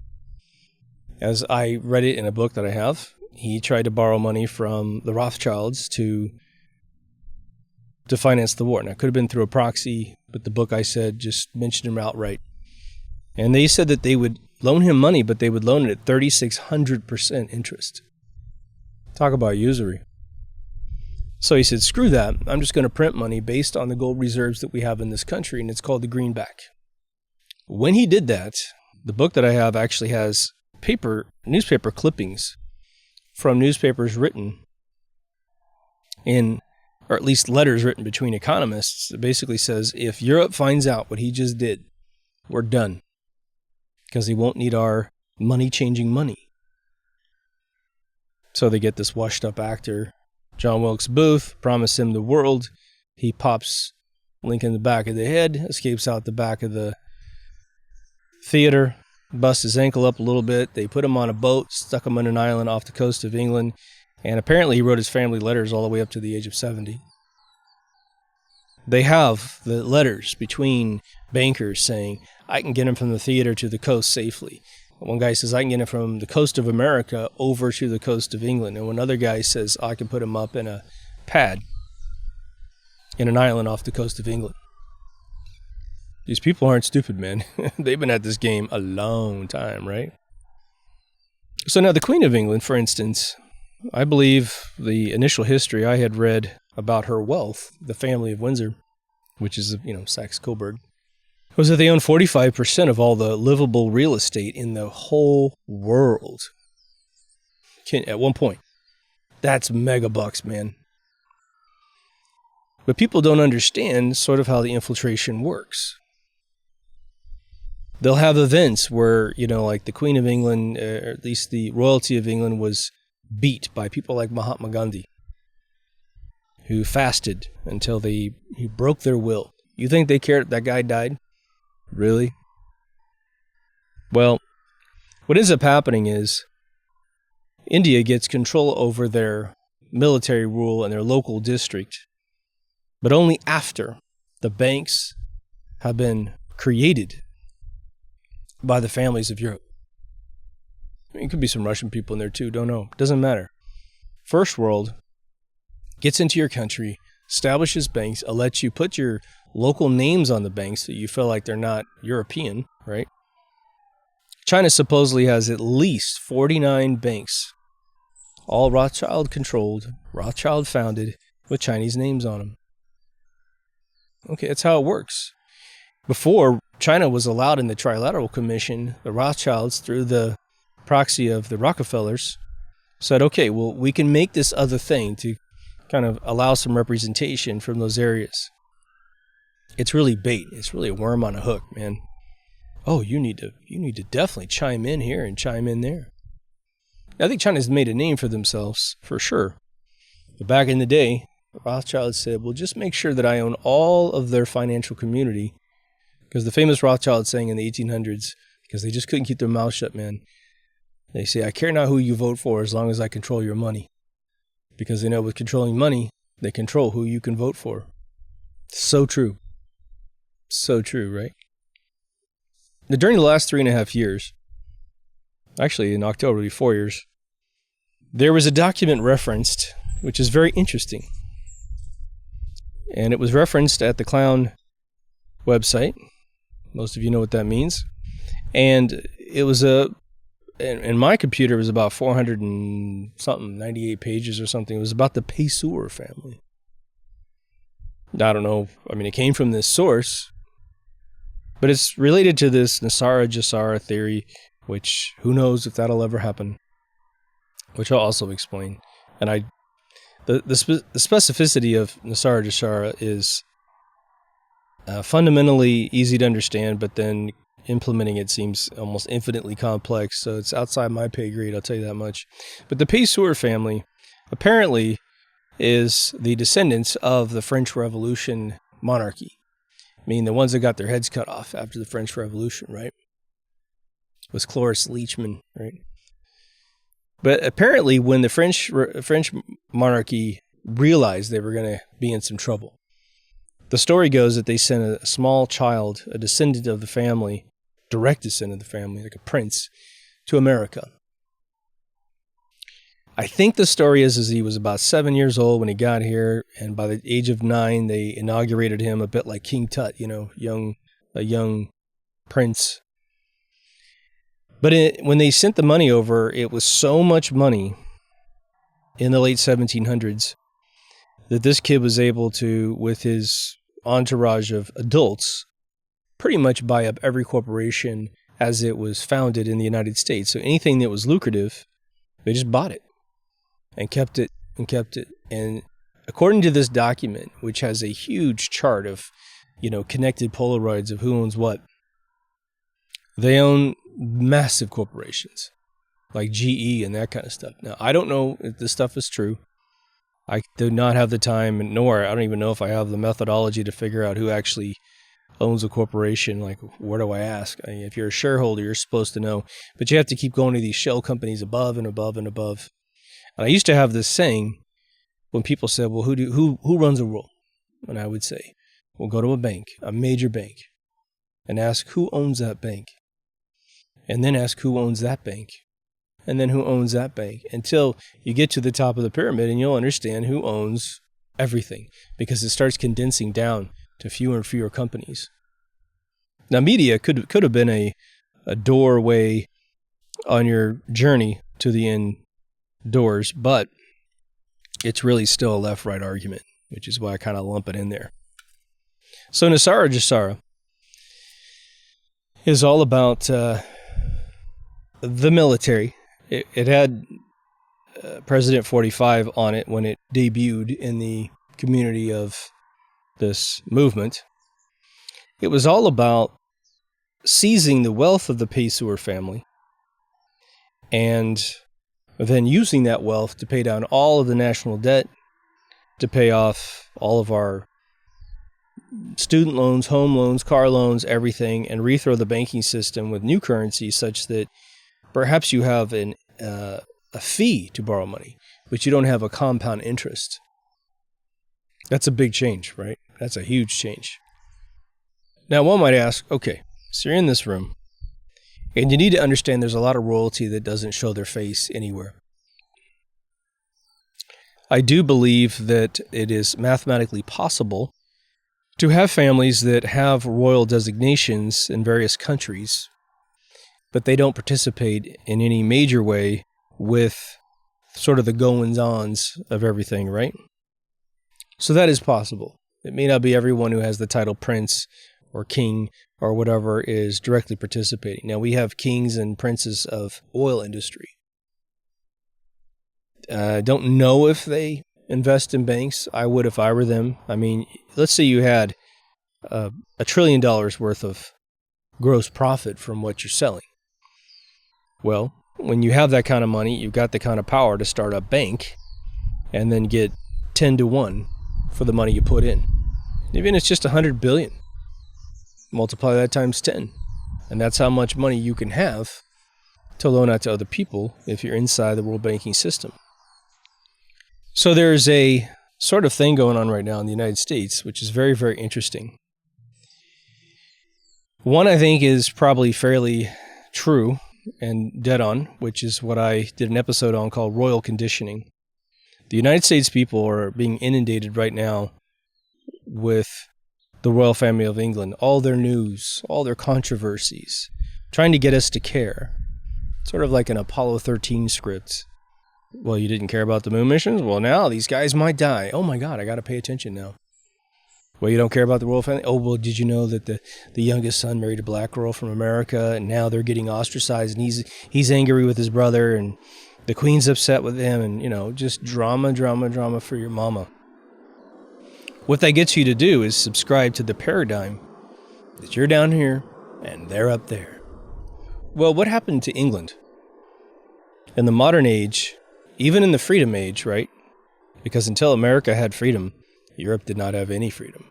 Speaker 1: As I read it in a book that I have, he tried to borrow money from the Rothschilds to finance the war. Now, it could have been through a proxy, but the book I said just mentioned him outright. And they said that they would loan him money, but they would loan it at 3,600% interest. Talk about usury. So he said, screw that. I'm just going to print money based on the gold reserves that we have in this country, and it's called the greenback. When he did that, the book that I have actually has newspaper clippings from newspapers written in, or at least letters written between economists, that basically says, if Europe finds out what he just did, we're done. Because he won't need our money-changing money. So they get this washed-up actor, John Wilkes Booth, promise him the world, He pops Link in the back of the head, escapes out the back of the theater, busts his ankle up a little bit. They put him on a boat, stuck him on an island off the coast of England, and apparently he wrote his family letters all the way up to the age of 70. They have the letters between bankers saying, I can get him from the theater to the coast safely. One guy says, I can get him from the coast of America over to the coast of England. And one other guy says, I can put him up in a pad in an island off the coast of England. These people aren't stupid, man. They've been at this game a long time, right? So now the Queen of England, for instance, I believe the initial history I had read about her wealth, the family of Windsor, which is, Saxe-Coburg, was that they own 45% of all the livable real estate in the whole world. At one point. That's mega bucks, man. But people don't understand sort of how the infiltration works. They'll have events where, like the Queen of England, or at least the royalty of England, was beat by people like Mahatma Gandhi, who fasted until he broke their will. You think they cared that guy died? Really? Well, what ends up happening is India gets control over their military rule and their local district, but only after the banks have been created by the families of Europe. It could be some Russian people in there too, don't know. Doesn't matter. First world gets into your country, establishes banks, lets you put your local names on the banks so you feel like they're not European, right? China supposedly has at least 49 banks, all Rothschild controlled, Rothschild founded, with Chinese names on them. Okay, that's how it works. Before China was allowed in the Trilateral Commission, the Rothschilds, through the proxy of the Rockefellers, said, okay, well, we can make this other thing to kind of allow some representation from those areas. It's really bait. It's really a worm on a hook, man. Oh, you need to definitely chime in here and chime in there. I think China's made a name for themselves, for sure. But back in the day, the Rothschilds said, well, just make sure that I own all of their financial community. Because the famous Rothschild saying in the 1800s, because they just couldn't keep their mouth shut, man. They say, I care not who you vote for as long as I control your money. Because they know with controlling money, they control who you can vote for. So true. So true, right? Now, during the last 3.5 years, actually in October, it'll be 4 years, there was a document referenced, which is very interesting. And it was referenced at the Clown website. Most of you know what that means. And it was in my computer, it was about 400 and something, 98 pages or something. It was about the Pessoa family. I don't know. I mean, it came from this source, but it's related to this Nasara Jasara theory, which who knows if that'll ever happen, which I'll also explain. And the specificity of Nasara Jasara is fundamentally easy to understand, but then implementing it seems almost infinitely complex, so it's outside my pay grade, I'll tell you that much. But the Pessoa family apparently is the descendants of the French Revolution monarchy, meaning the ones that got their heads cut off after the French Revolution, right? It was Cloris Leachman, right? But apparently when the French monarchy realized they were going to be in some trouble, the story goes that they sent a small child, a descendant of the family, direct descendant of the family, like a prince, to America. I think the story is he was about 7 years old when he got here, and by the age of 9, they inaugurated him a bit like King Tut, a young prince. But when they sent the money over, it was so much money in the late 1700s that this kid was able to, with his entourage of adults, pretty much buy up every corporation as it was founded in the United States. So anything that was lucrative, they just bought it and kept it and kept it. And according to this document, which has a huge chart of, connected Polaroids of who owns what, they own massive corporations like GE and that kind of stuff. Now, I don't know if this stuff is true. I do not have the time, nor I don't even know if I have the methodology to figure out who actually owns a corporation. Like, where do I ask? I mean, if you're a shareholder, you're supposed to know, but you have to keep going to these shell companies above and above and above. And I used to have this saying when people said, well, who runs a world? And I would say, well, go to a bank, a major bank, and ask who owns that bank. And then ask who owns that bank. And then who owns that bank, until you get to the top of the pyramid and you'll understand who owns everything, because it starts condensing down to fewer and fewer companies. Now, media could have been a doorway on your journey to the indoors, but it's really still a left-right argument, which is why I kind of lump it in there. So Nasara Jasara is all about the military. It had President 45 on it when it debuted in the community of this movement. It was all about seizing the wealth of the Pessoa family and then using that wealth to pay down all of the national debt, to pay off all of our student loans, home loans, car loans, everything, and rethrow the banking system with new currency such that perhaps you have a fee to borrow money, but you don't have a compound interest. That's a big change, right? That's a huge change. Now, one might ask, okay, so you're in this room, and you need to understand there's a lot of royalty that doesn't show their face anywhere. I do believe that it is mathematically possible to have families that have royal designations in various countries, but they don't participate in any major way with sort of the goings-ons of everything, right? So that is possible. It may not be everyone who has the title prince or king or whatever is directly participating. Now, we have kings and princes of oil industry. I don't know if they invest in banks. I would if I were them. I mean, let's say you had $1 trillion worth of gross profit from what you're selling. Well, when you have that kind of money, you've got the kind of power to start a bank and then get 10 to 1 for the money you put in. Even if it's just 100 billion, multiply that times 10. And that's how much money you can have to loan out to other people if you're inside the world banking system. So there's a sort of thing going on right now in the United States, which is very, very interesting. One, I think, is probably fairly true and dead on, which is what I did an episode on called Royal Conditioning. The United States people are being inundated right now with the royal family of England, all their news, all their controversies, trying to get us to care. Sort of like an Apollo 13 script. Well, you didn't care about the moon missions? Well, now these guys might die. Oh my God, I got to pay attention now. Well, you don't care about the royal family? Oh, well, did you know that the youngest son married a black girl from America, and now they're getting ostracized, and he's angry with his brother, and the queen's upset with him, and, just drama for your mama. What that gets you to do is subscribe to the paradigm that you're down here and they're up there. Well, what happened to England? In the modern age, even in the freedom age, right? Because until America had freedom, Europe did not have any freedom.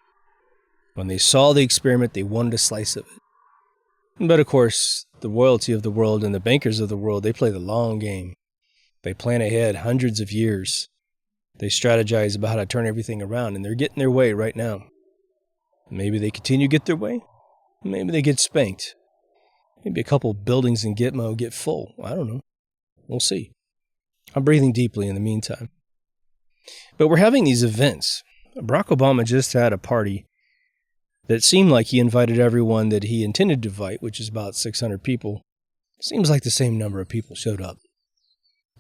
Speaker 1: When they saw the experiment, they wanted a slice of it. But of course, the royalty of the world and the bankers of the world, they play the long game. They plan ahead hundreds of years. They strategize about how to turn everything around, and they're getting their way right now. Maybe they continue to get their way. Maybe they get spanked. Maybe a couple buildings in Gitmo get full. I don't know. We'll see. I'm breathing deeply in the meantime. But we're having these events. Barack Obama just had a party that seemed like he invited everyone that he intended to invite, which is about 600 people. Seems like the same number of people showed up.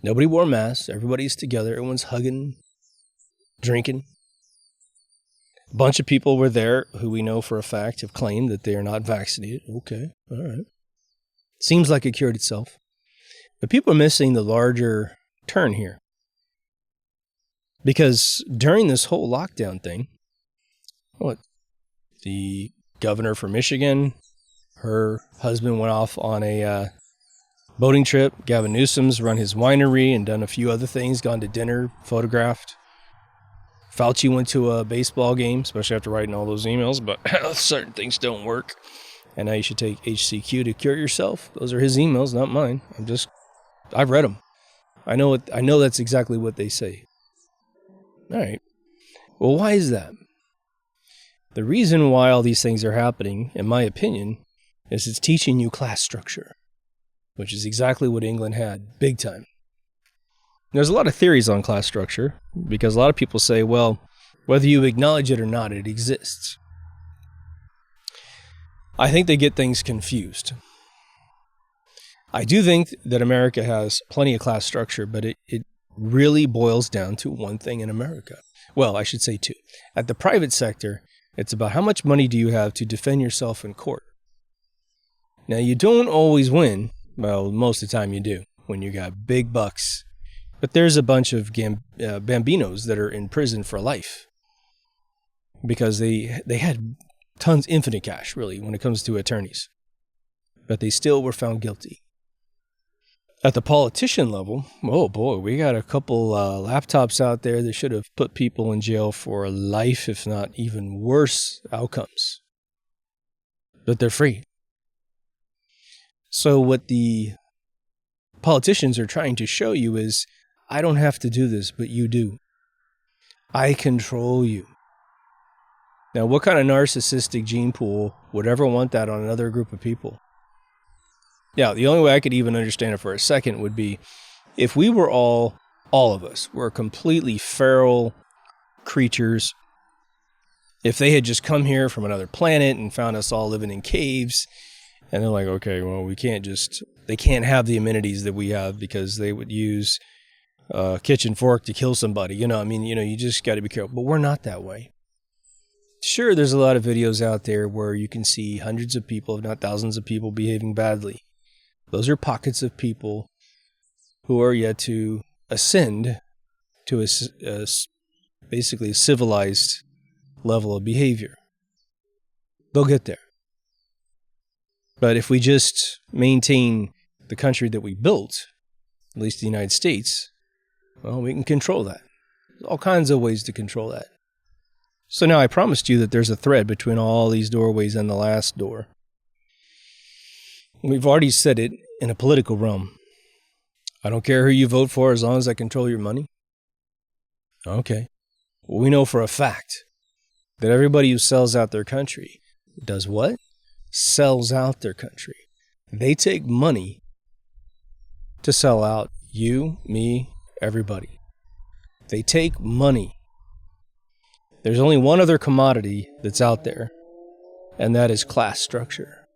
Speaker 1: Nobody wore masks. Everybody's together. Everyone's hugging, drinking. A bunch of people were there who we know for a fact have claimed that they are not vaccinated. Okay, all right. Seems like it cured itself. But people are missing the larger turn here. Because during this whole lockdown thing, the governor from Michigan, her husband went off on a boating trip. Gavin Newsom's run his winery and done a few other things, gone to dinner, photographed. Fauci went to a baseball game, especially after writing all those emails, but certain things don't work. And now you should take HCQ to cure yourself. Those are his emails, not mine. I've read them. I know that's exactly what they say. All right. Well, why is that? The reason why all these things are happening, in my opinion, is it's teaching you class structure, which is exactly what England had, big time. There's a lot of theories on class structure, because a lot of people say, well, whether you acknowledge it or not, it exists. I think they get things confused. I do think that America has plenty of class structure, but it really boils down to one thing in America. Well, I should say two. At the private sector, it's about how much money do you have to defend yourself in court. Now, you don't always win. Well, most of the time you do, when you got big bucks. But there's a bunch of bambinos that are in prison for life because they had infinite cash, really, when it comes to attorneys. But they still were found guilty. At the politician level, oh boy, we got a couple laptops out there that should have put people in jail for life, if not even worse outcomes. But they're free. So what the politicians are trying to show you is, I don't have to do this, but you do. I control you. Now, what kind of narcissistic gene pool would ever want that on another group of people? Yeah, the only way I could even understand it for a second would be if we were all of us, were completely feral creatures. If they had just come here from another planet and found us all living in caves, and they're like, okay, well, they can't have the amenities that we have because they would use a kitchen fork to kill somebody. You just got to be careful. But we're not that way. Sure, there's a lot of videos out there where you can see hundreds of people, if not thousands of people, behaving badly. Those are pockets of people who are yet to ascend to basically a civilized level of behavior. They'll get there. But if we just maintain the country that we built, at least the United States, well, we can control that. There's all kinds of ways to control that. So now I promised you that there's a thread between all these doorways and the last door. We've already said it in a political realm. I don't care who you vote for as long as I control your money. Okay. Well, we know for a fact that everybody who sells out their country does what? Sells out their country. They take money to sell out you, me, everybody. They take money. There's only one other commodity that's out there, and that is class structure.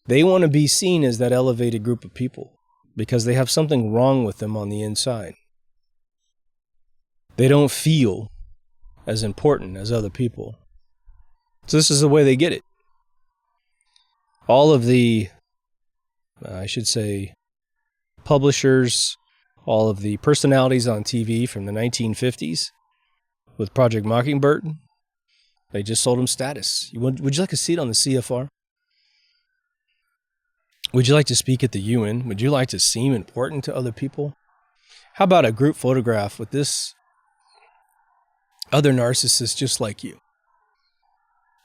Speaker 1: They want to be seen as that elevated group of people because they have something wrong with them on the inside. They don't feel as important as other people. So this is the way they get it. All of the, publishers, all of the personalities on TV from the 1950s with Project Mockingbird, they just sold them status. Would you like a seat on the CFR? Would you like to speak at the UN? Would you like to seem important to other people? How about a group photograph with this other narcissist just like you?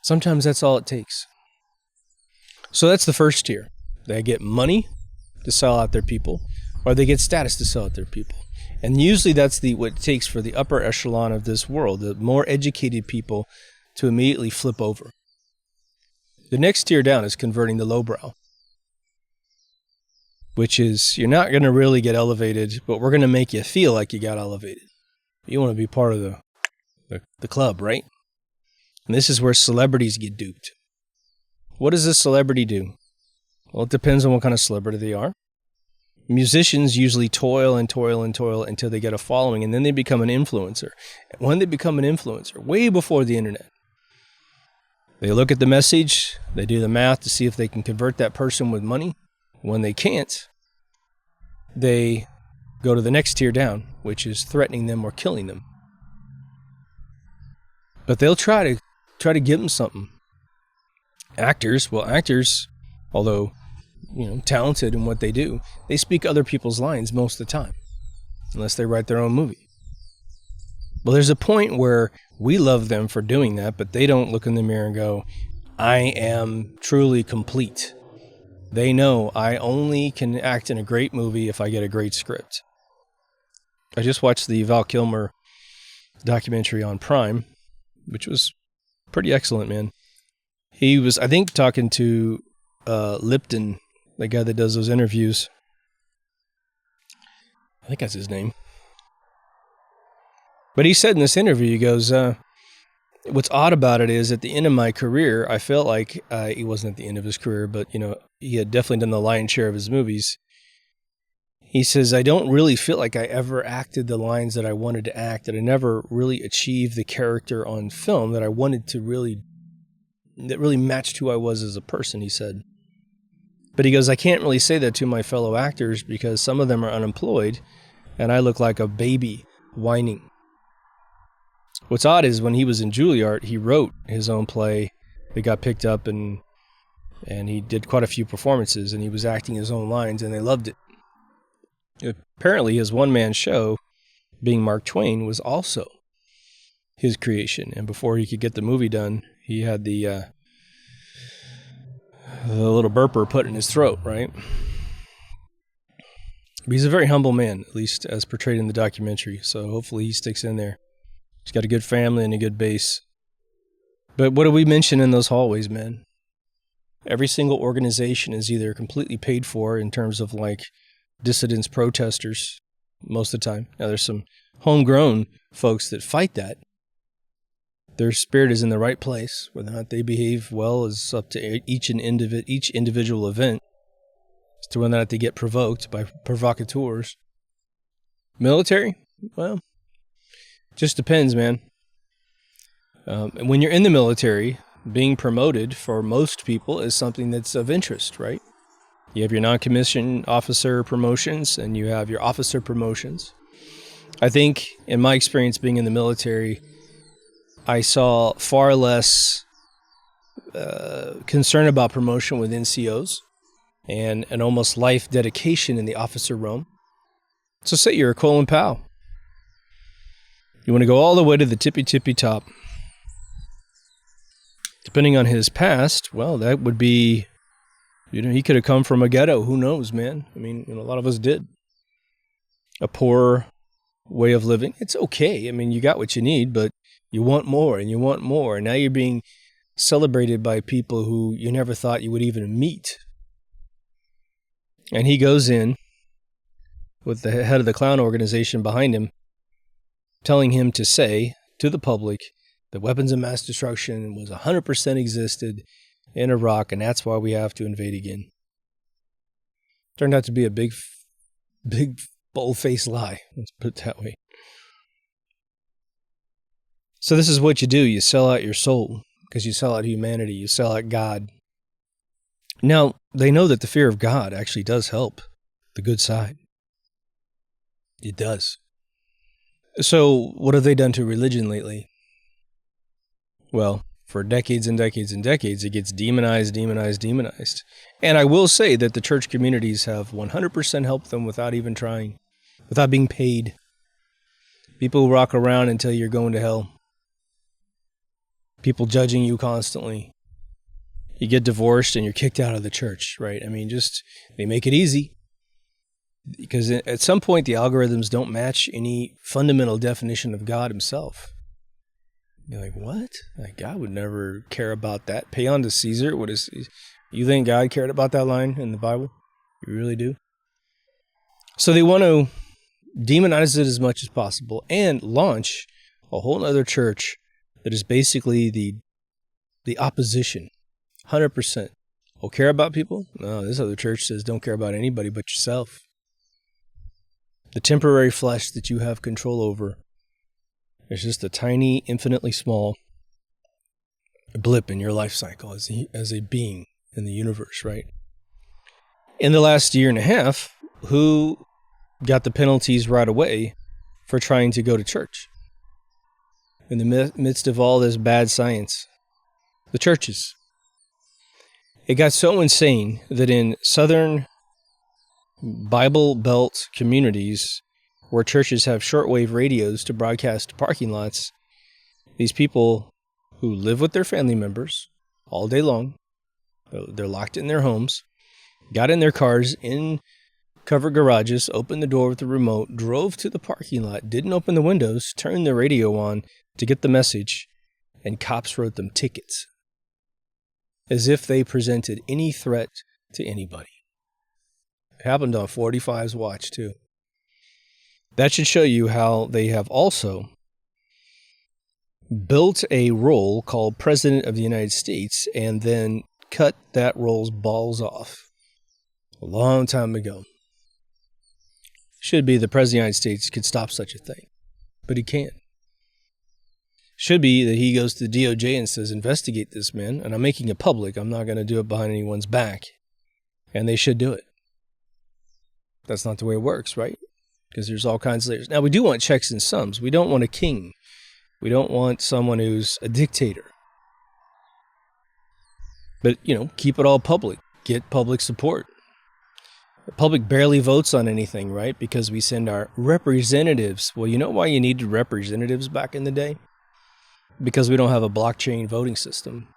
Speaker 1: Sometimes that's all it takes. So that's the first tier. They get money to sell out their people, or they get status to sell out their people. And usually that's what it takes for the upper echelon of this world, the more educated people, to immediately flip over. The next tier down is converting the lowbrow, which is you're not going to really get elevated, but we're going to make you feel like you got elevated. You want to be part of the club, right? And this is where celebrities get duped. What does a celebrity do? Well, it depends on what kind of celebrity they are. Musicians usually toil and toil and toil until they get a following, and then they become an influencer. When they become an influencer, way before the internet, they look at the message, they do the math to see if they can convert that person with money. When they can't, they go to the next tier down, which is threatening them or killing them. But they'll try to give them something. Actors, although talented in what they do, they speak other people's lines most of the time, unless they write their own movie. Well, there's a point where we love them for doing that, but they don't look in the mirror and go, I am truly complete. They know I only can act in a great movie if I get a great script. I just watched the Val Kilmer documentary on Prime, which was pretty excellent, man. He was, I think, talking to Lipton, the guy that does those interviews. I think that's his name. But he said in this interview, he goes, what's odd about it is at the end of my career, I felt like he wasn't at the end of his career, but, he had definitely done the lion's share of his movies. He says, I don't really feel like I ever acted the lines that I wanted to act, that I never really achieved the character on film that I wanted to that really matched who I was as a person, he said. But he goes, I can't really say that to my fellow actors because some of them are unemployed and I look like a baby whining. What's odd is when he was in Juilliard, he wrote his own play that got picked up and he did quite a few performances and he was acting his own lines and they loved it. Apparently his one-man show, being Mark Twain, was also his creation. And before he could get the movie done, he had the little burper put in his throat, right? But he's a very humble man, at least as portrayed in the documentary. So hopefully he sticks in there. He's got a good family and a good base. But what do we mention in those hallways, man? Every single organization is either completely paid for in terms of like dissidents, protesters, most of the time. Now there's some homegrown folks that fight that. Their spirit is in the right place. Whether or not they behave well is up to each individual event. As to whether or not they get provoked by provocateurs. Military? Well, just depends, man. When you're in the military, being promoted for most people is something that's of interest, right? You have your non-commissioned officer promotions and you have your officer promotions. I think, in my experience being in the military, I saw far less concern about promotion with NCOs and an almost life dedication in the officer realm. So say you're a Colin Powell. You want to go all the way to the tippy top. Depending on his past, well, that would be, he could have come from a ghetto. Who knows, man? I mean, a lot of us did. A poor way of living. It's okay. I mean, you got what you need, but you want more and you want more. And now you're being celebrated by people who you never thought you would even meet. And he goes in with the head of the clown organization behind him, telling him to say to the public that weapons of mass destruction was 100% existed in Iraq, and that's why we have to invade again. Turned out to be a big, bold-faced lie. Let's put it that way. So this is what you do. You sell out your soul because you sell out humanity. You sell out God. Now, they know that the fear of God actually does help the good side. It does. So what have they done to religion lately? Well, for decades and decades and decades, it gets demonized. And I will say that the church communities have 100% helped them without even trying, without being paid. People walk around and tell you you're going to hell. People judging you constantly. You get divorced and you're kicked out of the church, right? I mean, they make it easy. Because at some point, the algorithms don't match any fundamental definition of God himself. You're like, what? Like, God would never care about that. Pay on to Caesar? You think God cared about that line in the Bible? You really do? So they want to demonize it as much as possible and launch a whole other church that is basically the opposition. 100%. Oh, care about people? No, this other church says don't care about anybody but yourself. The temporary flesh that you have control over is just a tiny, infinitely small blip in your life cycle as a being in the universe, right? In the last year and a half, who got the penalties right away for trying to go to church? In the midst of all this bad science, the churches. It got so insane that in southern Bible Belt communities, where churches have shortwave radios to broadcast to parking lots, these people who live with their family members all day long, they're locked in their homes, got in their cars in covered garages, opened the door with the remote, drove to the parking lot, didn't open the windows, turned the radio on to get the message, and cops wrote them tickets. As if they presented any threat to anybody. It happened on 45's watch, too. That should show you how they have also built a role called President of the United States and then cut that role's balls off a long time ago. Should be the President of the United States could stop such a thing, but he can't. Should be that he goes to the DOJ and says, investigate this man, and I'm making it public. I'm not going to do it behind anyone's back. And they should do it. That's not the way it works, right? Because there's all kinds of layers. Now, we do want checks and sums. We don't want a king. We don't want someone who's a dictator. But, keep it all public. Get public support. The public barely votes on anything, right? Because we send our representatives. Well, you know why you needed representatives back in the day? Because we don't have a blockchain voting system.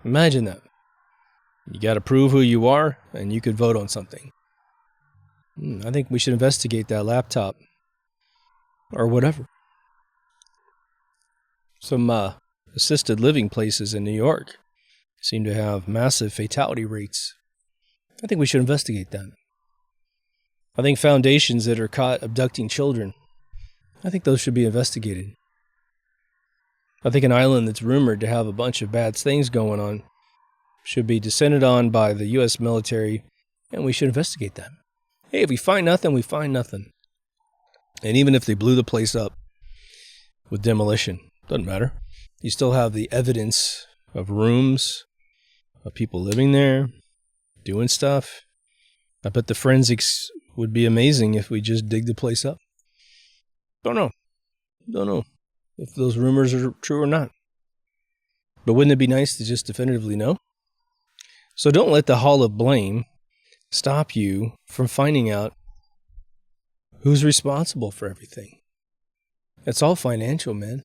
Speaker 1: Imagine that. You got to prove who you are, and you could vote on something. I think we should investigate that laptop. Or whatever. Some assisted living places in New York seem to have massive fatality rates. I think we should investigate that. I think foundations that are caught abducting children, I think those should be investigated. I think an island that's rumored to have a bunch of bad things going on should be descended on by the U.S. military, and we should investigate that. Hey, if we find nothing, we find nothing. And even if they blew the place up with demolition, doesn't matter. You still have the evidence of rooms, of people living there, doing stuff. I bet the forensics would be amazing if we just dig the place up. Don't know if those rumors are true or not. But wouldn't it be nice to just definitively know? So don't let the hall of blame stop you from finding out who's responsible for everything. It's all financial, man.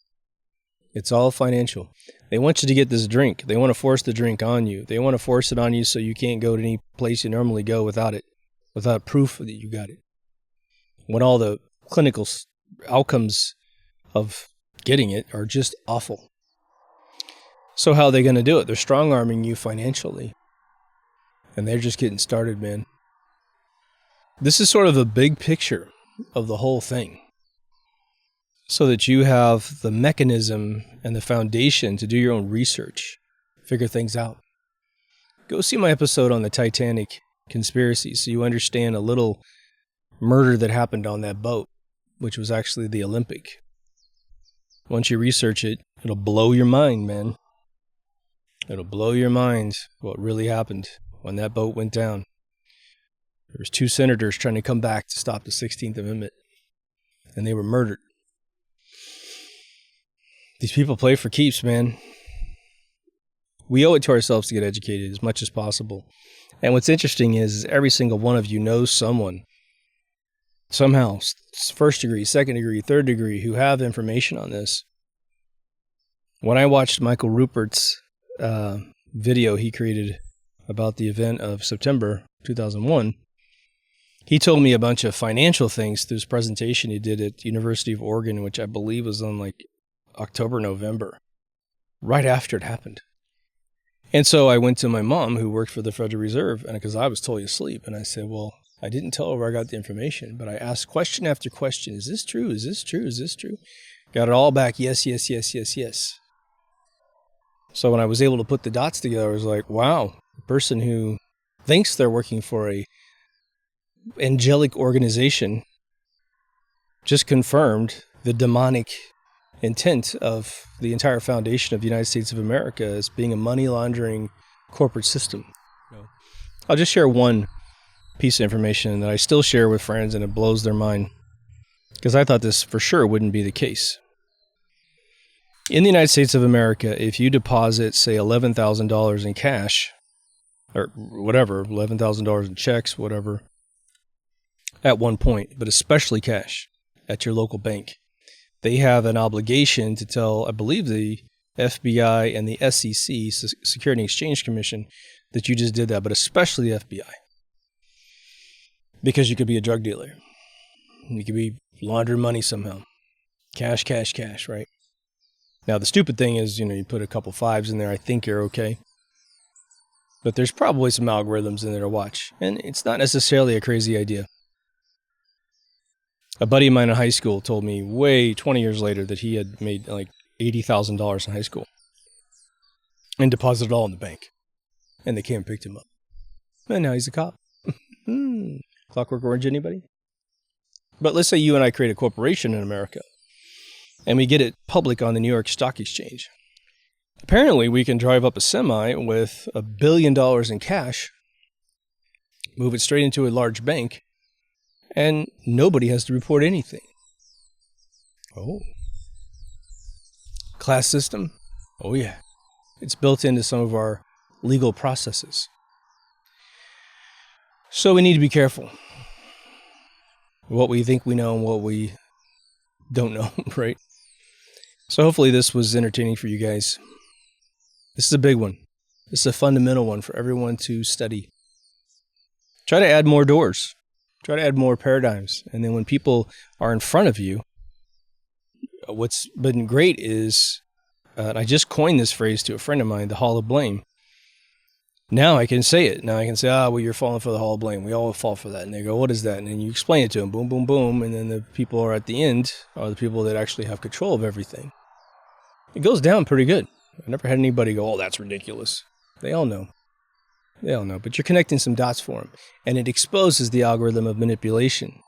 Speaker 1: It's all financial. They want you to get this drink. They want to force the drink on you. They want to force it on you so you can't go to any place you normally go without it, without proof that you got it. When all the clinical outcomes of getting it are just awful. So how are they going to do it? They're strong-arming you financially. And they're just getting started, man. This is sort of a big picture of the whole thing. So that you have the mechanism and the foundation to do your own research, figure things out. Go see my episode on the Titanic conspiracy so you understand a little murder that happened on that boat, which was actually the Olympic. Once you research it, it'll blow your mind, man. It'll blow your mind what really happened when that boat went down. There was 2 senators trying to come back to stop the 16th Amendment, and they were murdered. These people play for keeps, man. We owe it to ourselves to get educated as much as possible. And what's interesting is every single one of you knows someone, somehow, first degree, second degree, third degree, who have information on this. When I watched Michael Rupert's video he created about the event of September 2001, he told me a bunch of financial things through his presentation he did at the University of Oregon, which I believe was on like October, November, right after it happened. And so I went to my mom, who worked for the Federal Reserve, and because I was totally asleep, and I said, well, I didn't tell her where I got the information, but I asked question after question. Is this true? Is this true? Is this true? Got it all back. Yes, yes, yes, yes, yes. So when I was able to put the dots together, I was like, wow, the person who thinks they're working for a angelic organization just confirmed the demonic intent of the entire foundation of the United States of America as being a money laundering corporate system. I'll just share one piece of information that I still share with friends, and it blows their mind, because I thought this for sure wouldn't be the case. In the United States of America, if you deposit, say, $11,000 in cash, or whatever, $11,000 in checks, whatever, at one point, but especially cash at your local bank. They have an obligation to tell, I believe, the FBI and the SEC, Security and Exchange Commission, that you just did that, but especially the FBI. Because you could be a drug dealer. You could be laundering money somehow. Cash, cash, cash, right? Now, the stupid thing is, you put a couple fives in there, I think you're okay. But there's probably some algorithms in there to watch. And it's not necessarily a crazy idea. A buddy of mine in high school told me 20 years later that he had made like $80,000 in high school. And deposited it all in the bank. And they came and picked him up. And now he's a cop. Clockwork Orange, anybody? But let's say you and I create a corporation in America. And we get it public on the New York Stock Exchange. Apparently, we can drive up a semi with $1 billion in cash, move it straight into a large bank, and nobody has to report anything. Oh. Class system? Oh, yeah. It's built into some of our legal processes. So we need to be careful. What we think we know and what we don't know, right? So hopefully this was entertaining for you guys. This is a big one. This is a fundamental one for everyone to study. Try to add more doors. Try to add more paradigms. And then when people are in front of you, what's been great is, I just coined this phrase to a friend of mine, the Hall of Blame. Now I can say it. Now I can say, well, you're falling for the Hall of Blame. We all fall for that. And they go, what is that? And then you explain it to them. Boom, boom, boom. And then the people are at the end are the people that actually have control of everything. It goes down pretty good. I never had anybody go, oh, that's ridiculous. They all know. They all know. But you're connecting some dots for them. And it exposes the algorithm of manipulation.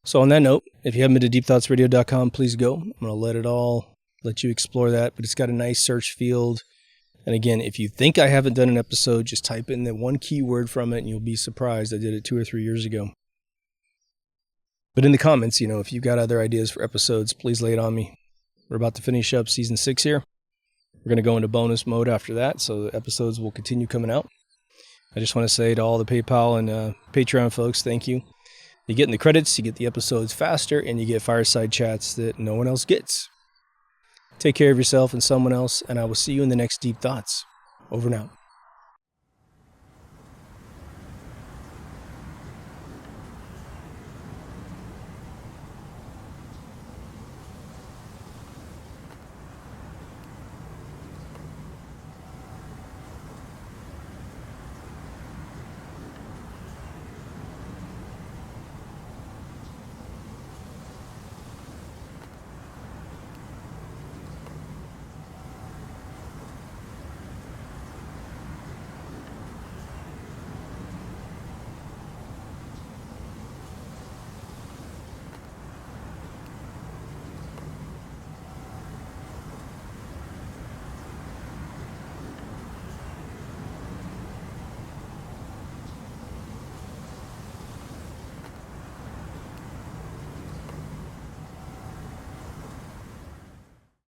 Speaker 1: So on that note, if you haven't been to deepthoughtsradio.com, please go. I'm going to let you explore that. But it's got a nice search field. And again, if you think I haven't done an episode, just type in the one keyword from it and you'll be surprised. I did it 2 or 3 years ago. But in the comments, if you've got other ideas for episodes, please lay it on me. We're about to finish up season 6 here. We're going to go into bonus mode after that, so the episodes will continue coming out. I just want to say to all the PayPal and Patreon folks, thank you. You get in the credits, you get the episodes faster, and you get fireside chats that no one else gets. Take care of yourself and someone else, and I will see you in the next Deep Thoughts. Over and out.